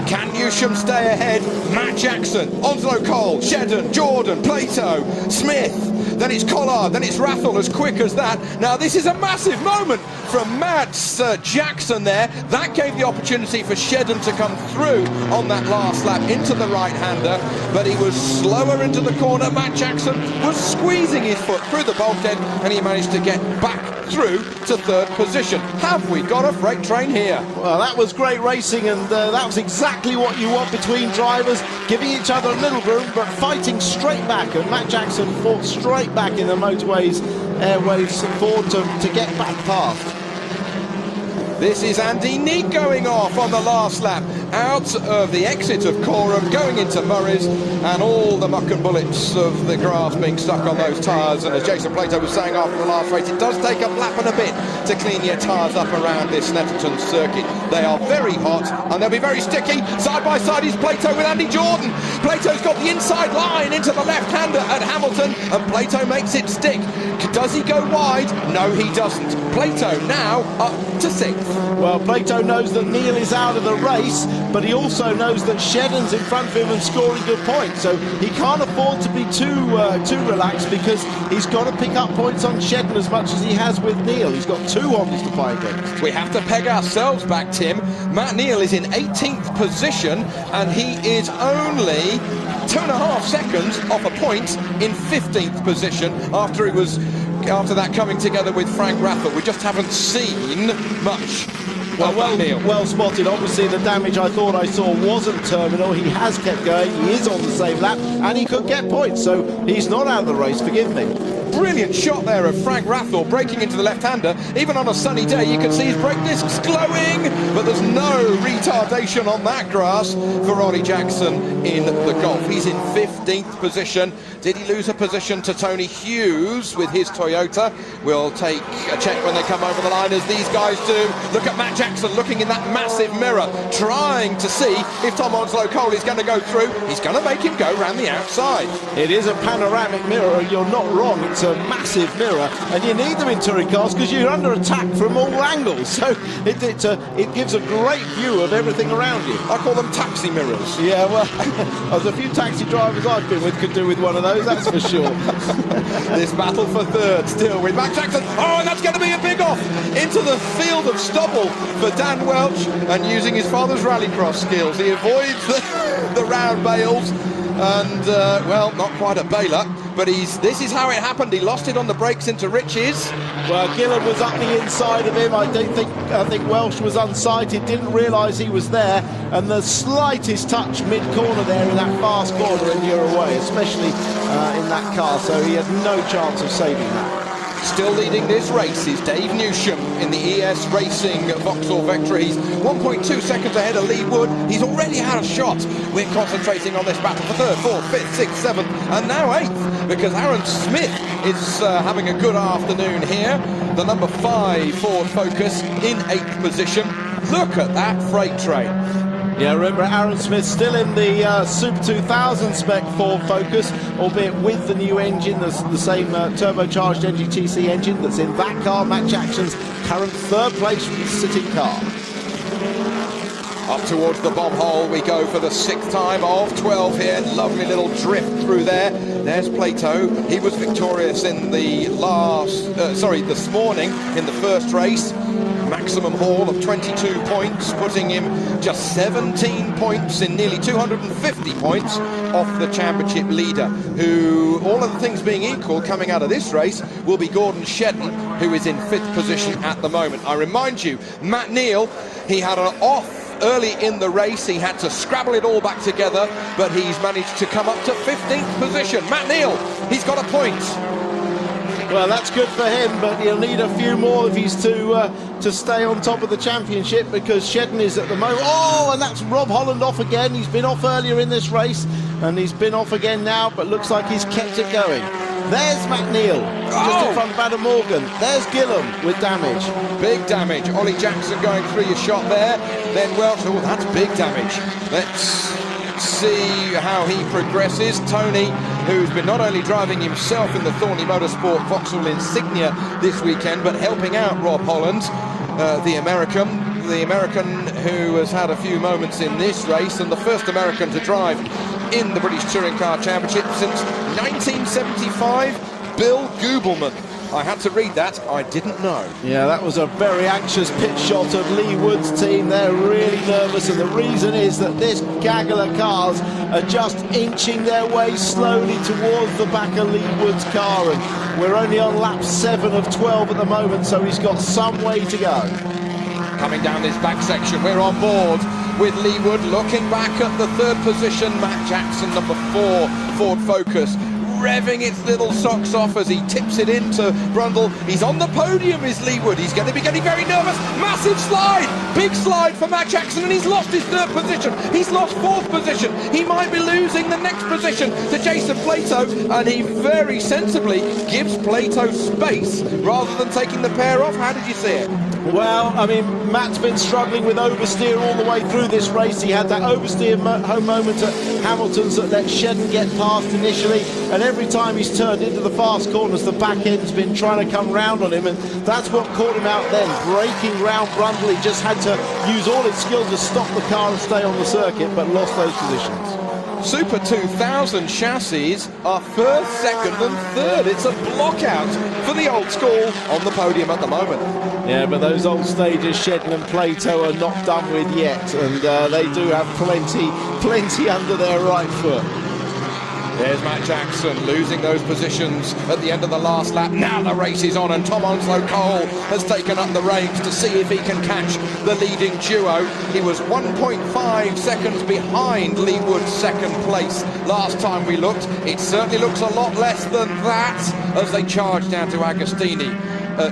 Can Newsham stay ahead? Matt Jackson, Onslow-Cole, Shedden, Jordan, Plato, Smith. Then it's Collard, then it's Rathel, as quick as that. Now this is a massive moment from Matt Jackson there. That gave the opportunity for Shedden to come through on that last lap into the right-hander, but he was slower into the corner. Matt Jackson was squeezing his foot through the bulkhead, and he managed to get back through to 3rd position. Have we got a freight train here? Well, that was great racing, and that was exactly what you want between drivers, giving each other a little room, but fighting straight back, and Matt Jackson fought straight back in the motorways, airways forward to get back past. This is Andy Neat going off on the last lap, out of the exit of Coram, going into Murray's, and all the muck and bullets of the grass being stuck on those tyres. And as Jason Plato was saying after the last race, it does take a lap and a bit to clean your tyres up around this Snetterton circuit. They are very hot, and they'll be very sticky. Side by side is Plato with Andy Jordan. Plato's got the inside line into the left-hander at Hamilton, and Plato makes it stick. Does he go wide? No, he doesn't. Plato now up to 6th. Well, Plato knows that Neil is out of the race, but he also knows that Shedden's in front of him and scoring good points, so he can't afford to be too relaxed, because he's got to pick up points on Shedden as much as he has with Neil. He's got 2 on this to fight against. We have to peg ourselves back, Tim. Matt Neal is in 18th position, and he is only 2.5 seconds off a point in 15th position after that coming together with Frank Rathel. We just haven't seen much. Well spotted. Obviously the damage I thought I saw wasn't terminal. He has kept going. He is on the same lap, and he could get points, so he's not out of the race, forgive me. Brilliant shot there of Frank Rathel breaking into the left-hander. Even on a sunny day you can see his brake discs glowing, but there's no retardation on that grass for Ollie Jackson in the Golf. He's in 15th position. Did he lose a position to Tony Hughes with his Toyota? We'll take a check when they come over the line, as these guys do. Look at Matt Jackson looking in that massive mirror, trying to see if Tom Onslow-Cole is going to go through. He's going to make him go round the outside. It is a panoramic mirror, you're not wrong. It's a massive mirror, and you need them in touring cars because you're under attack from all angles, so it gives a great view of everything around you. I call them taxi mirrors. Yeah, well, there's a few taxi drivers I've been with could do with one of those, that's for sure. This battle for 3rd still with Matt Jackson. Oh, and that's going to be a big off into the field of stubble for Dan Welch, and using his father's rallycross skills, he avoids the round bales, and well, not quite a bailer. but this is how it happened. He lost it on the brakes into Riches. Well, Gillen was up the inside of him. I think Welsh was unsighted, didn't realise he was there, and the slightest touch mid-corner there in that fast corner and you're away, especially in that car, so he had no chance of saving that. Still leading this race is Dave Newsham in the ES Racing Vauxhall Vectra. He's 1.2 seconds ahead of Lee Wood. He's already out of shot. We're concentrating on this battle for 3rd, 4th, 5th, 6th, 7th, and now 8th, because Aaron Smith is having a good afternoon here. The number 5 Ford Focus in 8th position. Look at that freight train. Yeah, remember Aaron Smith still in the Super 2000 spec Ford Focus, albeit with the new engine, the same turbocharged NGTC engine that's in that car. Matt Jackson's current 3rd place sitting car. Up towards the bomb hole we go for the 6th time of 12 here. Lovely little drift through there. There's Plato. He was victorious in the this morning in the first race. Maximum haul of 22 points, putting him just 17 points in nearly 250 points off the championship leader, who, all other things being equal, coming out of this race will be Gordon Shedden, who is in 5th position at the moment. I remind you, Matt Neal, he had an off early in the race. He had to scrabble it all back together, but he's managed to come up to 15th position. Matt Neal, he's got a point. Well, that's good for him, but he'll need a few more if he's to stay on top of the championship, because Shedden is at the moment. Oh, and that's Rob Holland off again. He's been off earlier in this race, and he's been off again now, but looks like he's kept it going. There's McNeil, just in front of Adam Morgan. There's Gillam with damage. Big damage. Ollie Jackson going through your shot there. Then Welsh, oh, that's big damage. Let's see how he progresses. Tony, who's been not only driving himself in the Thornley Motorsport Vauxhall Insignia this weekend, but helping out Rob Holland, the American who has had a few moments in this race, and the first American to drive in the British Touring Car Championship since 1975, Bill Goobleman. I had to read that, I didn't know. Yeah, that was a very anxious pit shot of Lee Wood's team. They're really nervous, and the reason is that this gaggle of cars are just inching their way slowly towards the back of Lee Wood's car, and we're only on lap 7 of 12 at the moment, so he's got some way to go. Coming down this back section, we're on board with Lee Wood, looking back at the 3rd position, Matt Jackson, number 4 Ford Focus, revving its little socks off as he tips it into Brundle. He's on the podium, is Lee Wood. He's going to be getting very nervous. Massive slide, big slide for Matt Jackson, and he's lost his 3rd position. He's lost 4th position. He might be losing the next position to Jason Plato, and he very sensibly gives Plato space rather than taking the pair off. How did you see it? Well, I mean, Matt's been struggling with oversteer all the way through this race. He had that oversteer home moment at Hamilton's that let Shedden get past initially, and every time he's turned into the fast corners, the back end's been trying to come round on him, and that's what caught him out then. Breaking round Brundle, he just had to use all his skill to stop the car and stay on the circuit, but lost those positions. Super 2000 chassis are 1st, 2nd and 3rd. It's a block out for the old school on the podium at the moment. Yeah, but those old stages, Shedden and Plato, are not done with yet, and they do have plenty under their right foot. There's Matt Jackson losing those positions at the end of the last lap. Now the race is on, and Tom Onslow Cole has taken up the reins to see if he can catch the leading duo. He was 1.5 seconds behind Lee Wood's 2nd place last time we looked. It certainly looks a lot less than that as they charge down to Agostini.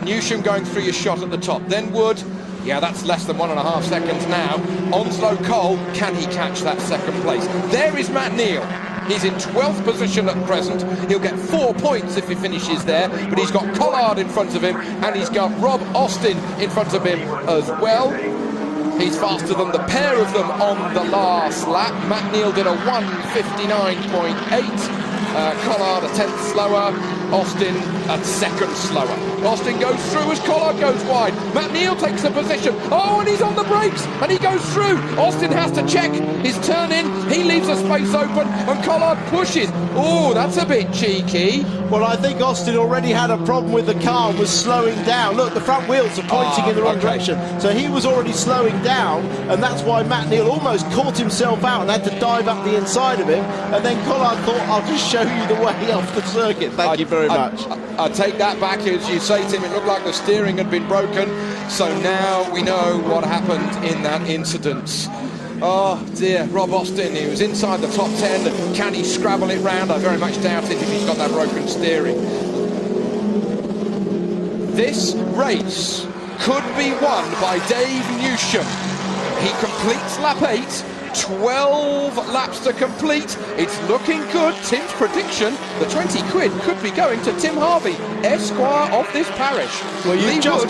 Newsham going through your shot at the top. Then Wood. Yeah, that's less than 1.5 seconds now. Onslow Cole, can he catch that 2nd place? There is Matt Neal. He's in 12th position at present. He'll get 4 points if he finishes there, but he's got Collard in front of him, and he's got Rob Austin in front of him as well. He's faster than the pair of them on the last lap. Matt Neal did a 1:59.8. Collard a 10th slower. Austin a 2nd slower. Austin goes through as Collard goes wide. Matt Neal takes a position. Oh, and he's on the brakes, and he goes through. Austin has to check his turn in. He leaves a space open, and Collard pushes. Oh, that's a bit cheeky. Well, I think Austin already had a problem with the car and was slowing down. Look, the front wheels are pointing in the wrong direction. So he was already slowing down, and that's why Matt Neal almost caught himself out and had to dive up the inside of him. And then Collard thought, I'll just show show you the way off the circuit. Thank you very much. I take that back. As you say, Tim, it looked like the steering had been broken. So now we know what happened in that incident. Oh dear, Rob Austin, he was inside the top 10. Can he scrabble it round? I very much doubt it if he's got that broken steering. This race could be won by Dave Newsham. He completes lap 8. 12 laps to complete. It's looking good. Tim's prediction, the 20 quid could be going to Tim Harvey, Esquire of this parish. Well, you've just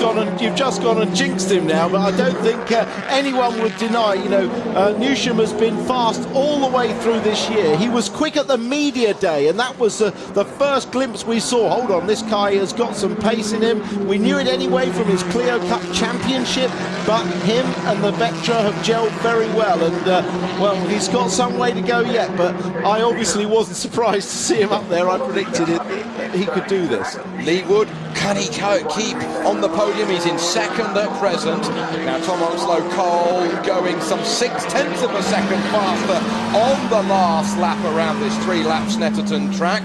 gone and jinxed him now, but I don't think anyone would deny, Newsham has been fast all the way through this year. He was quick at the media day, and that was the first glimpse we saw. Hold on, this guy has got some pace in him. We knew it anyway from his Clio Cup championship, but him and the Vectra have gelled very well, and well, he's got some way to go yet, but I obviously wasn't surprised to see him up there. I predicted he could do this. Lee Wood, can he keep on the podium? He's in second at present. Now Tom Onslow-Cole going some 0.6 of a second faster on the last lap around this 3-lap Snetterton track.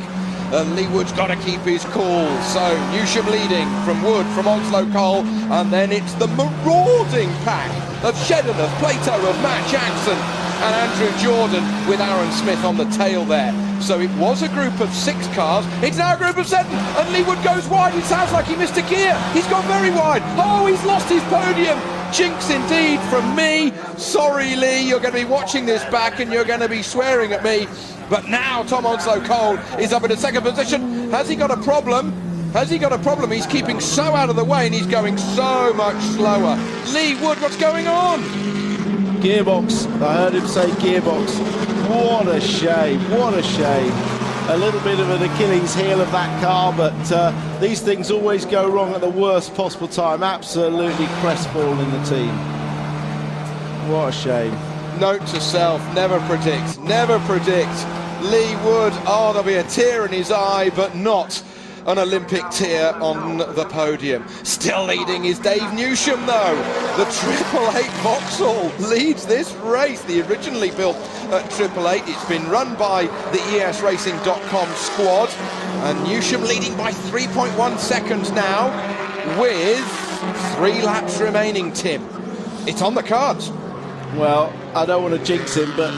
And Lee Wood's got to keep his cool. So Newsham leading from Wood, from Onslow-Cole, and then it's the marauding pack of Shedden, of Plato, of Matt Jackson, and Andrew Jordan with Aaron Smith on the tail there. So it was a group of 6 cars. It's now a group of 7, and Lee Wood goes wide. It sounds like he missed a gear. He's gone very wide. Oh, he's lost his podium. Jinx indeed from me. Sorry, Lee, you're going to be watching this back and you're going to be swearing at me. But now Tom Onslow-Cole is up in a second position. Has he got a problem? Has he got a problem? He's keeping so out of the way and he's going so much slower. Lee Wood, what's going on? Gearbox. I heard him say gearbox. What a shame. What a shame. A little bit of an Achilles heel of that car, but these things always go wrong at the worst possible time. Absolutely crestfallen the team. What a shame. Note to self, never predict, never predict. Lee Wood, oh, there'll be a tear in his eye, but not an Olympic tear on the podium. Still leading is Dave Newsham, though. The 888 Vauxhall leads this race. The originally built 888. It's been run by the ESRacing.com squad. And Newsham leading by 3.1 seconds now with 3 laps remaining, Tim. It's on the cards. Well, I don't want to jinx him, but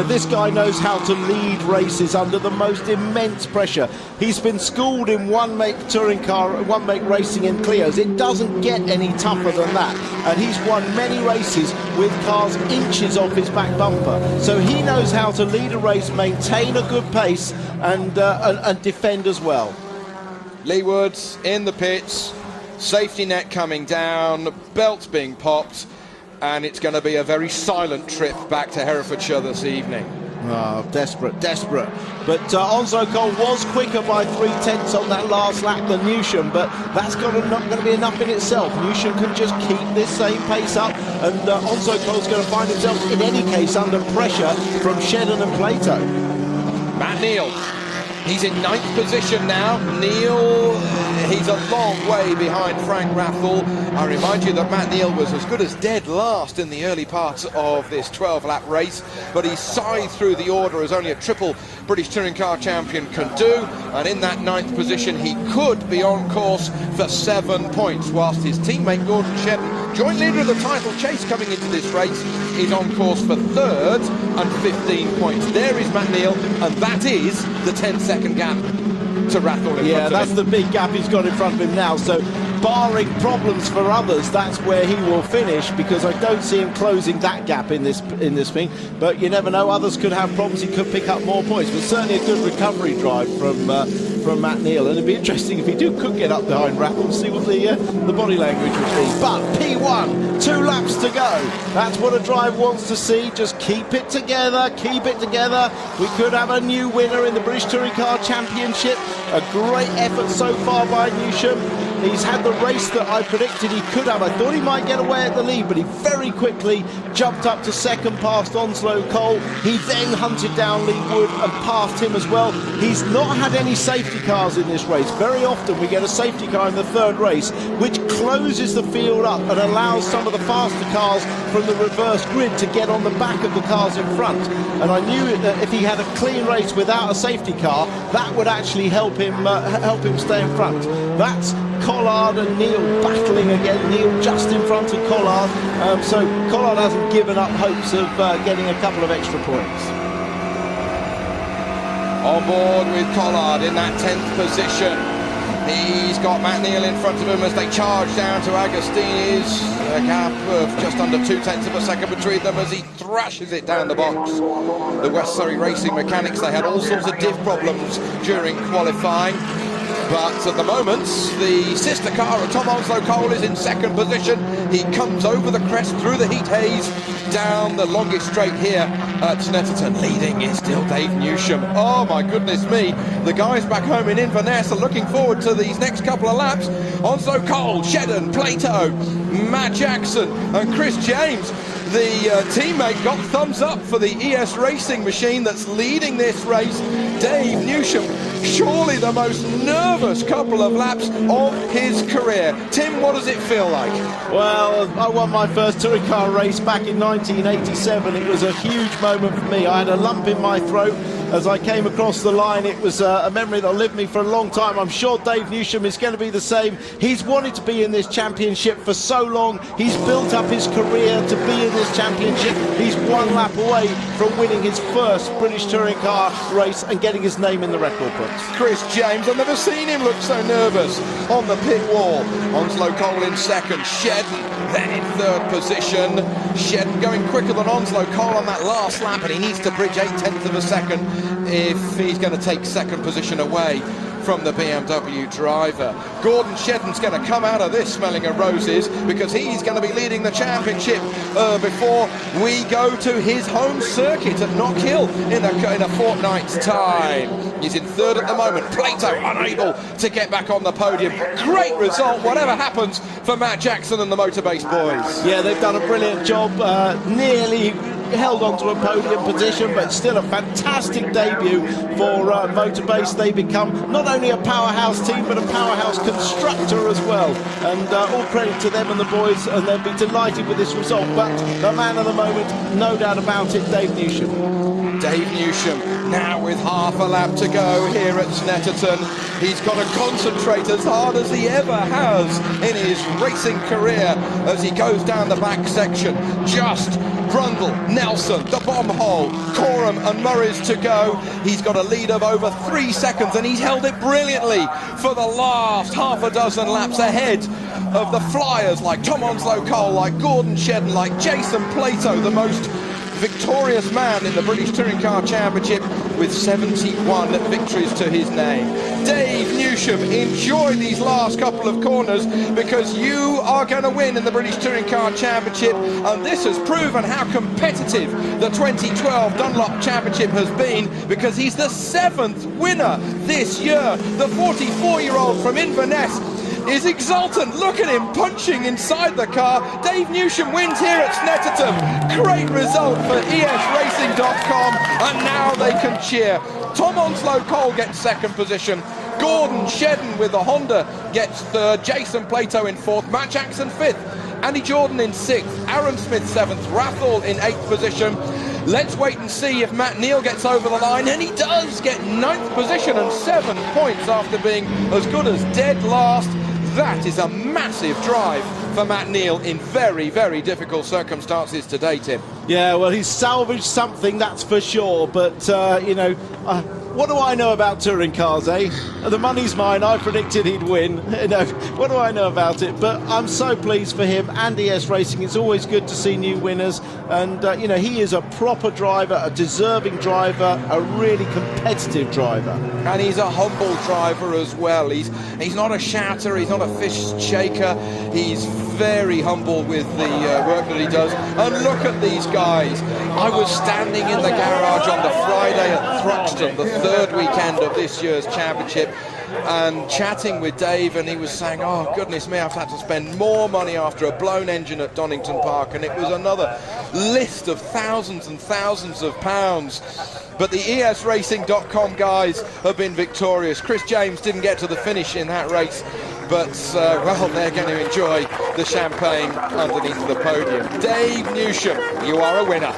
this guy knows how to lead races under the most immense pressure. He's been schooled in one-make touring car, one-make racing in Clios. It doesn't get any tougher than that. And he's won many races with cars inches off his back bumper. So he knows how to lead a race, maintain a good pace, and defend as well. Lee Wood in the pits, safety net coming down, belts being popped. And it's going to be a very silent trip back to Herefordshire this evening. Oh, desperate, desperate. But Onslow-Cole was quicker by 0.3 on that last lap than Newsham, but that's not going to be enough in itself. Newsham can just keep this same pace up, and Onslow-Cole's going to find himself, in any case, under pressure from Shedden and Plato. Matt Neal, he's in 9th position now. Neal, he's a long way behind Frank Rathel. I remind you that Matt Neal was as good as dead last in the early parts of this 12-lap race, but he scythed through the order as only a triple British Touring Car Champion can do, and in that 9th position he could be on course for 7 points, whilst his teammate Gordon Shedden, joint leader of the title chase coming into this race, is on course for 3rd and 15 points. There is Matt Neal, and that is the 10-second gap to Rathel. Yeah, that's the big gap he's got in front of him now. So barring problems for others, that's where he will finish, because I don't see him closing that gap in this thing. But you never know, others could have problems. He could pick up more points, but certainly a good recovery drive from Matt Neal. And it'd be interesting if he could get up behind Rathel, see what the body language would be. But P1, 2 laps to go. That's what a driver wants to see. Just keep it together, keep it together. We could have a new winner in the British Touring Car Championship. A great effort so far by Newsham. He's had the race that I predicted he could have. I thought he might get away at the lead, but he very quickly jumped up to second past Onslow Cole. He then hunted down Lee Wood and passed him as well. He's not had any safety cars in this race. Very often we get a safety car in the third race, which closes the field up and allows some of the faster cars from the reverse grid to get on the back of the cars in front. And I knew that if he had a clean race without a safety car, that would actually help him stay in front. That's Collard and Neil battling again. Neil just in front of Collard. So Collard hasn't given up hopes of getting a couple of extra points. On board with Collard in that 10th position. He's got Matt Neal in front of him as they charge down to Agostini's. A gap of just under 0.2 of a second between them as he thrashes it down the box. The West Surrey Racing mechanics, they had all sorts of diff problems during qualifying. But at the moment, the sister car of Tom Onslow Cole is in second position. He comes over the crest through the heat haze down the longest straight here at Snetterton. Leading is still Dave Newsham. Oh my goodness me. The guys back home in Inverness are looking forward to these next couple of laps. Onslow Cole, Shedden, Plato, Matt Jackson and Chris James. The teammate got thumbs up for the ES Racing machine that's leading this race. Dave Newsham, surely the most nervous couple of laps of his career. Tim, what does it feel like? Well, I won my first touring car race back in 1987. It was a huge moment for me. I had a lump in my throat as I came across the line. It was a memory that'll live me for a long time. I'm sure Dave Newsham is going to be the same. He's wanted to be in this championship for so long. He's built up his career to be in this championship. He's one lap away from winning his first British touring car race and getting his name in the record books. Chris James, I've never seen him look so nervous on the pit wall. Onslow Cole in second, Shedden then in third position. Shedden going quicker than Onslow Cole on that last lap, and he needs to bridge 0.8 of a second if he's going to take second position away from the BMW driver. Gordon Shedden's going to come out of this smelling of roses because he's going to be leading the championship before we go to his home circuit at Knock Hill in a fortnight's time. He's in third at the moment. Plato unable to get back on the podium. Great result, whatever happens, for Matt Jackson and the Motorbase boys. Yeah, they've done a brilliant job. Nearly held on to a podium position, but still a fantastic debut for Motorbase. They become not only a powerhouse team, but a powerhouse constructor as well. And all credit to them and the boys, and they'll be delighted with this result. But the man of the moment, no doubt about it, Dave Newsham. Dave Newsham, now with half a lap to go here at Snetterton. He's got to concentrate as hard as he ever has in his racing career as he goes down the back section. Just Brundle, Nelson, the bomb hole, Coram and Murray's to go. He's got a lead of over 3 seconds and he's held it brilliantly for the last half a dozen laps ahead of the flyers like Tom Onslow Cole, like Gordon Shedden, like Jason Plato, the most victorious man in the British Touring Car Championship with 71 victories to his name. Dave Newsham, enjoy these last couple of corners because you are going to win in the British Touring Car Championship, and this has proven how competitive the 2012 Dunlop Championship has been because he's the 7th winner this year. The 44-year-old from Inverness is exultant. Look at him punching inside the car. Dave Newsham wins here at Snetterton. Great result for esracing.com, and now they can cheer. Tom Onslow Cole gets second position. Gordon Shedden with the Honda gets third. Jason Plato in fourth. Matt Jackson fifth. Andy Jordan in sixth. Aaron Smith seventh. Rathall in eighth position. Let's wait and see if Matt Neal gets over the line, and he does get ninth position and 7 points after being as good as dead last. That is a massive drive for Matt Neal in very, very difficult circumstances today, Tim. Yeah, well, he's salvaged something, that's for sure. But, what do I know about touring cars, eh? The money's mine. I predicted he'd win. What do I know about it? But I'm so pleased for him and ES Racing. It's always good to see new winners. And, he is a proper driver, a deserving driver, a really competitive driver. And he's a humble driver as well. He's not a shouter. He's not a fist shaker. He's very humble with the work that he does. And look at these guys. I was standing in the garage on the Friday at Thruxton, the third weekend of this year's championship, and chatting with Dave, and he was saying, oh goodness me, I've had to spend more money after a blown engine at Donington Park, and it was another list of thousands and thousands of pounds. But the esracing.com guys have been victorious. Chris James didn't get to the finish in that race, but well, they're going to enjoy the champagne underneath the podium. Dave Newsham, you are a winner.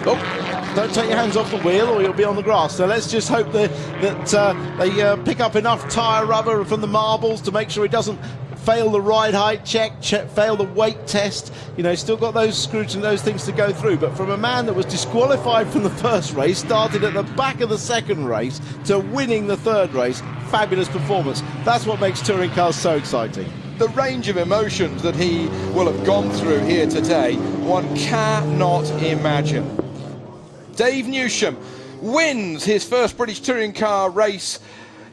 Oh, don't take your hands off the wheel or you'll be on the grass. So let's just hope that they pick up enough tyre rubber from the marbles to make sure he doesn't fail the ride height check, fail the weight test. You know, still got those screws and those things to go through. But from a man that was disqualified from the first race, started at the back of the second race, to winning the third race, fabulous performance. That's what makes touring cars so exciting. The range of emotions that he will have gone through here today, one cannot imagine. Dave Newsham wins his first British touring car race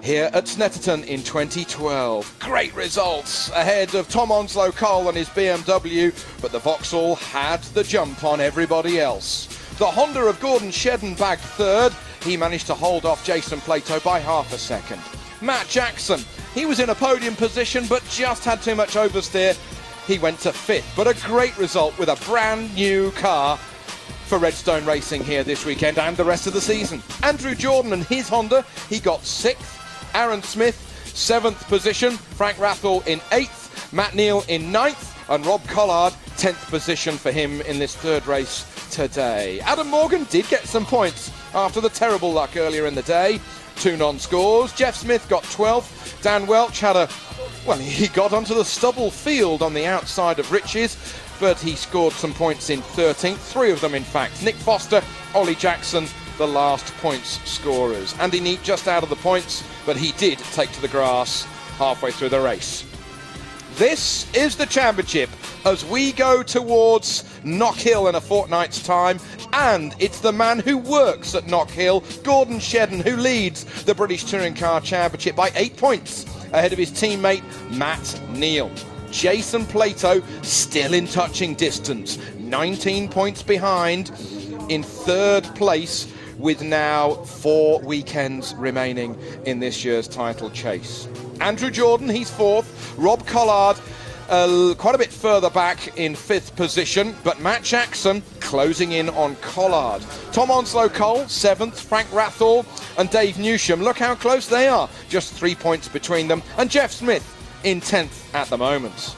here at Snetterton in 2012. Great results ahead of Tom Onslow-Cole and his BMW, but the Vauxhall had the jump on everybody else. The Honda of Gordon Shedden bagged third. He managed to hold off Jason Plato by half a second. Matt Jackson, he was in a podium position but just had too much oversteer. He went to fifth, but a great result with a brand new car for Redstone Racing here this weekend and the rest of the season. Andrew Jordan and his Honda, he got sixth. Aaron Smith, seventh position. Frank Rathall in eighth. Matt Neal in ninth. And Rob Collard, 10th position for him in this third race today. Adam Morgan did get some points after the terrible luck earlier in the day. 2 non-scores. Jeff Smith got 12th. Dan Welch had he got onto the stubble field on the outside of Riches, but he scored some points in 13th. 3 of them, in fact. Nick Foster, Ollie Jackson, the last points scorers. Andy Neat just out of the points, but he did take to the grass halfway through the race. This is the championship as we go towards Knockhill in a fortnight's time, and it's the man who works at Knockhill, Gordon Shedden, who leads the British Touring Car Championship by 8 points ahead of his teammate Matt Neal. Jason Plato still in touching distance, 19 points behind in third place, with now 4 weekends remaining in this year's title chase. Andrew Jordan, he's fourth. Rob Collard, quite a bit further back in 5th position, but Matt Jackson closing in on Collard. Tom Onslow-Cole, 7th. Frank Rathall and Dave Newsham, look how close they are. Just 3 points between them. And Jeff Smith in 10th at the moment.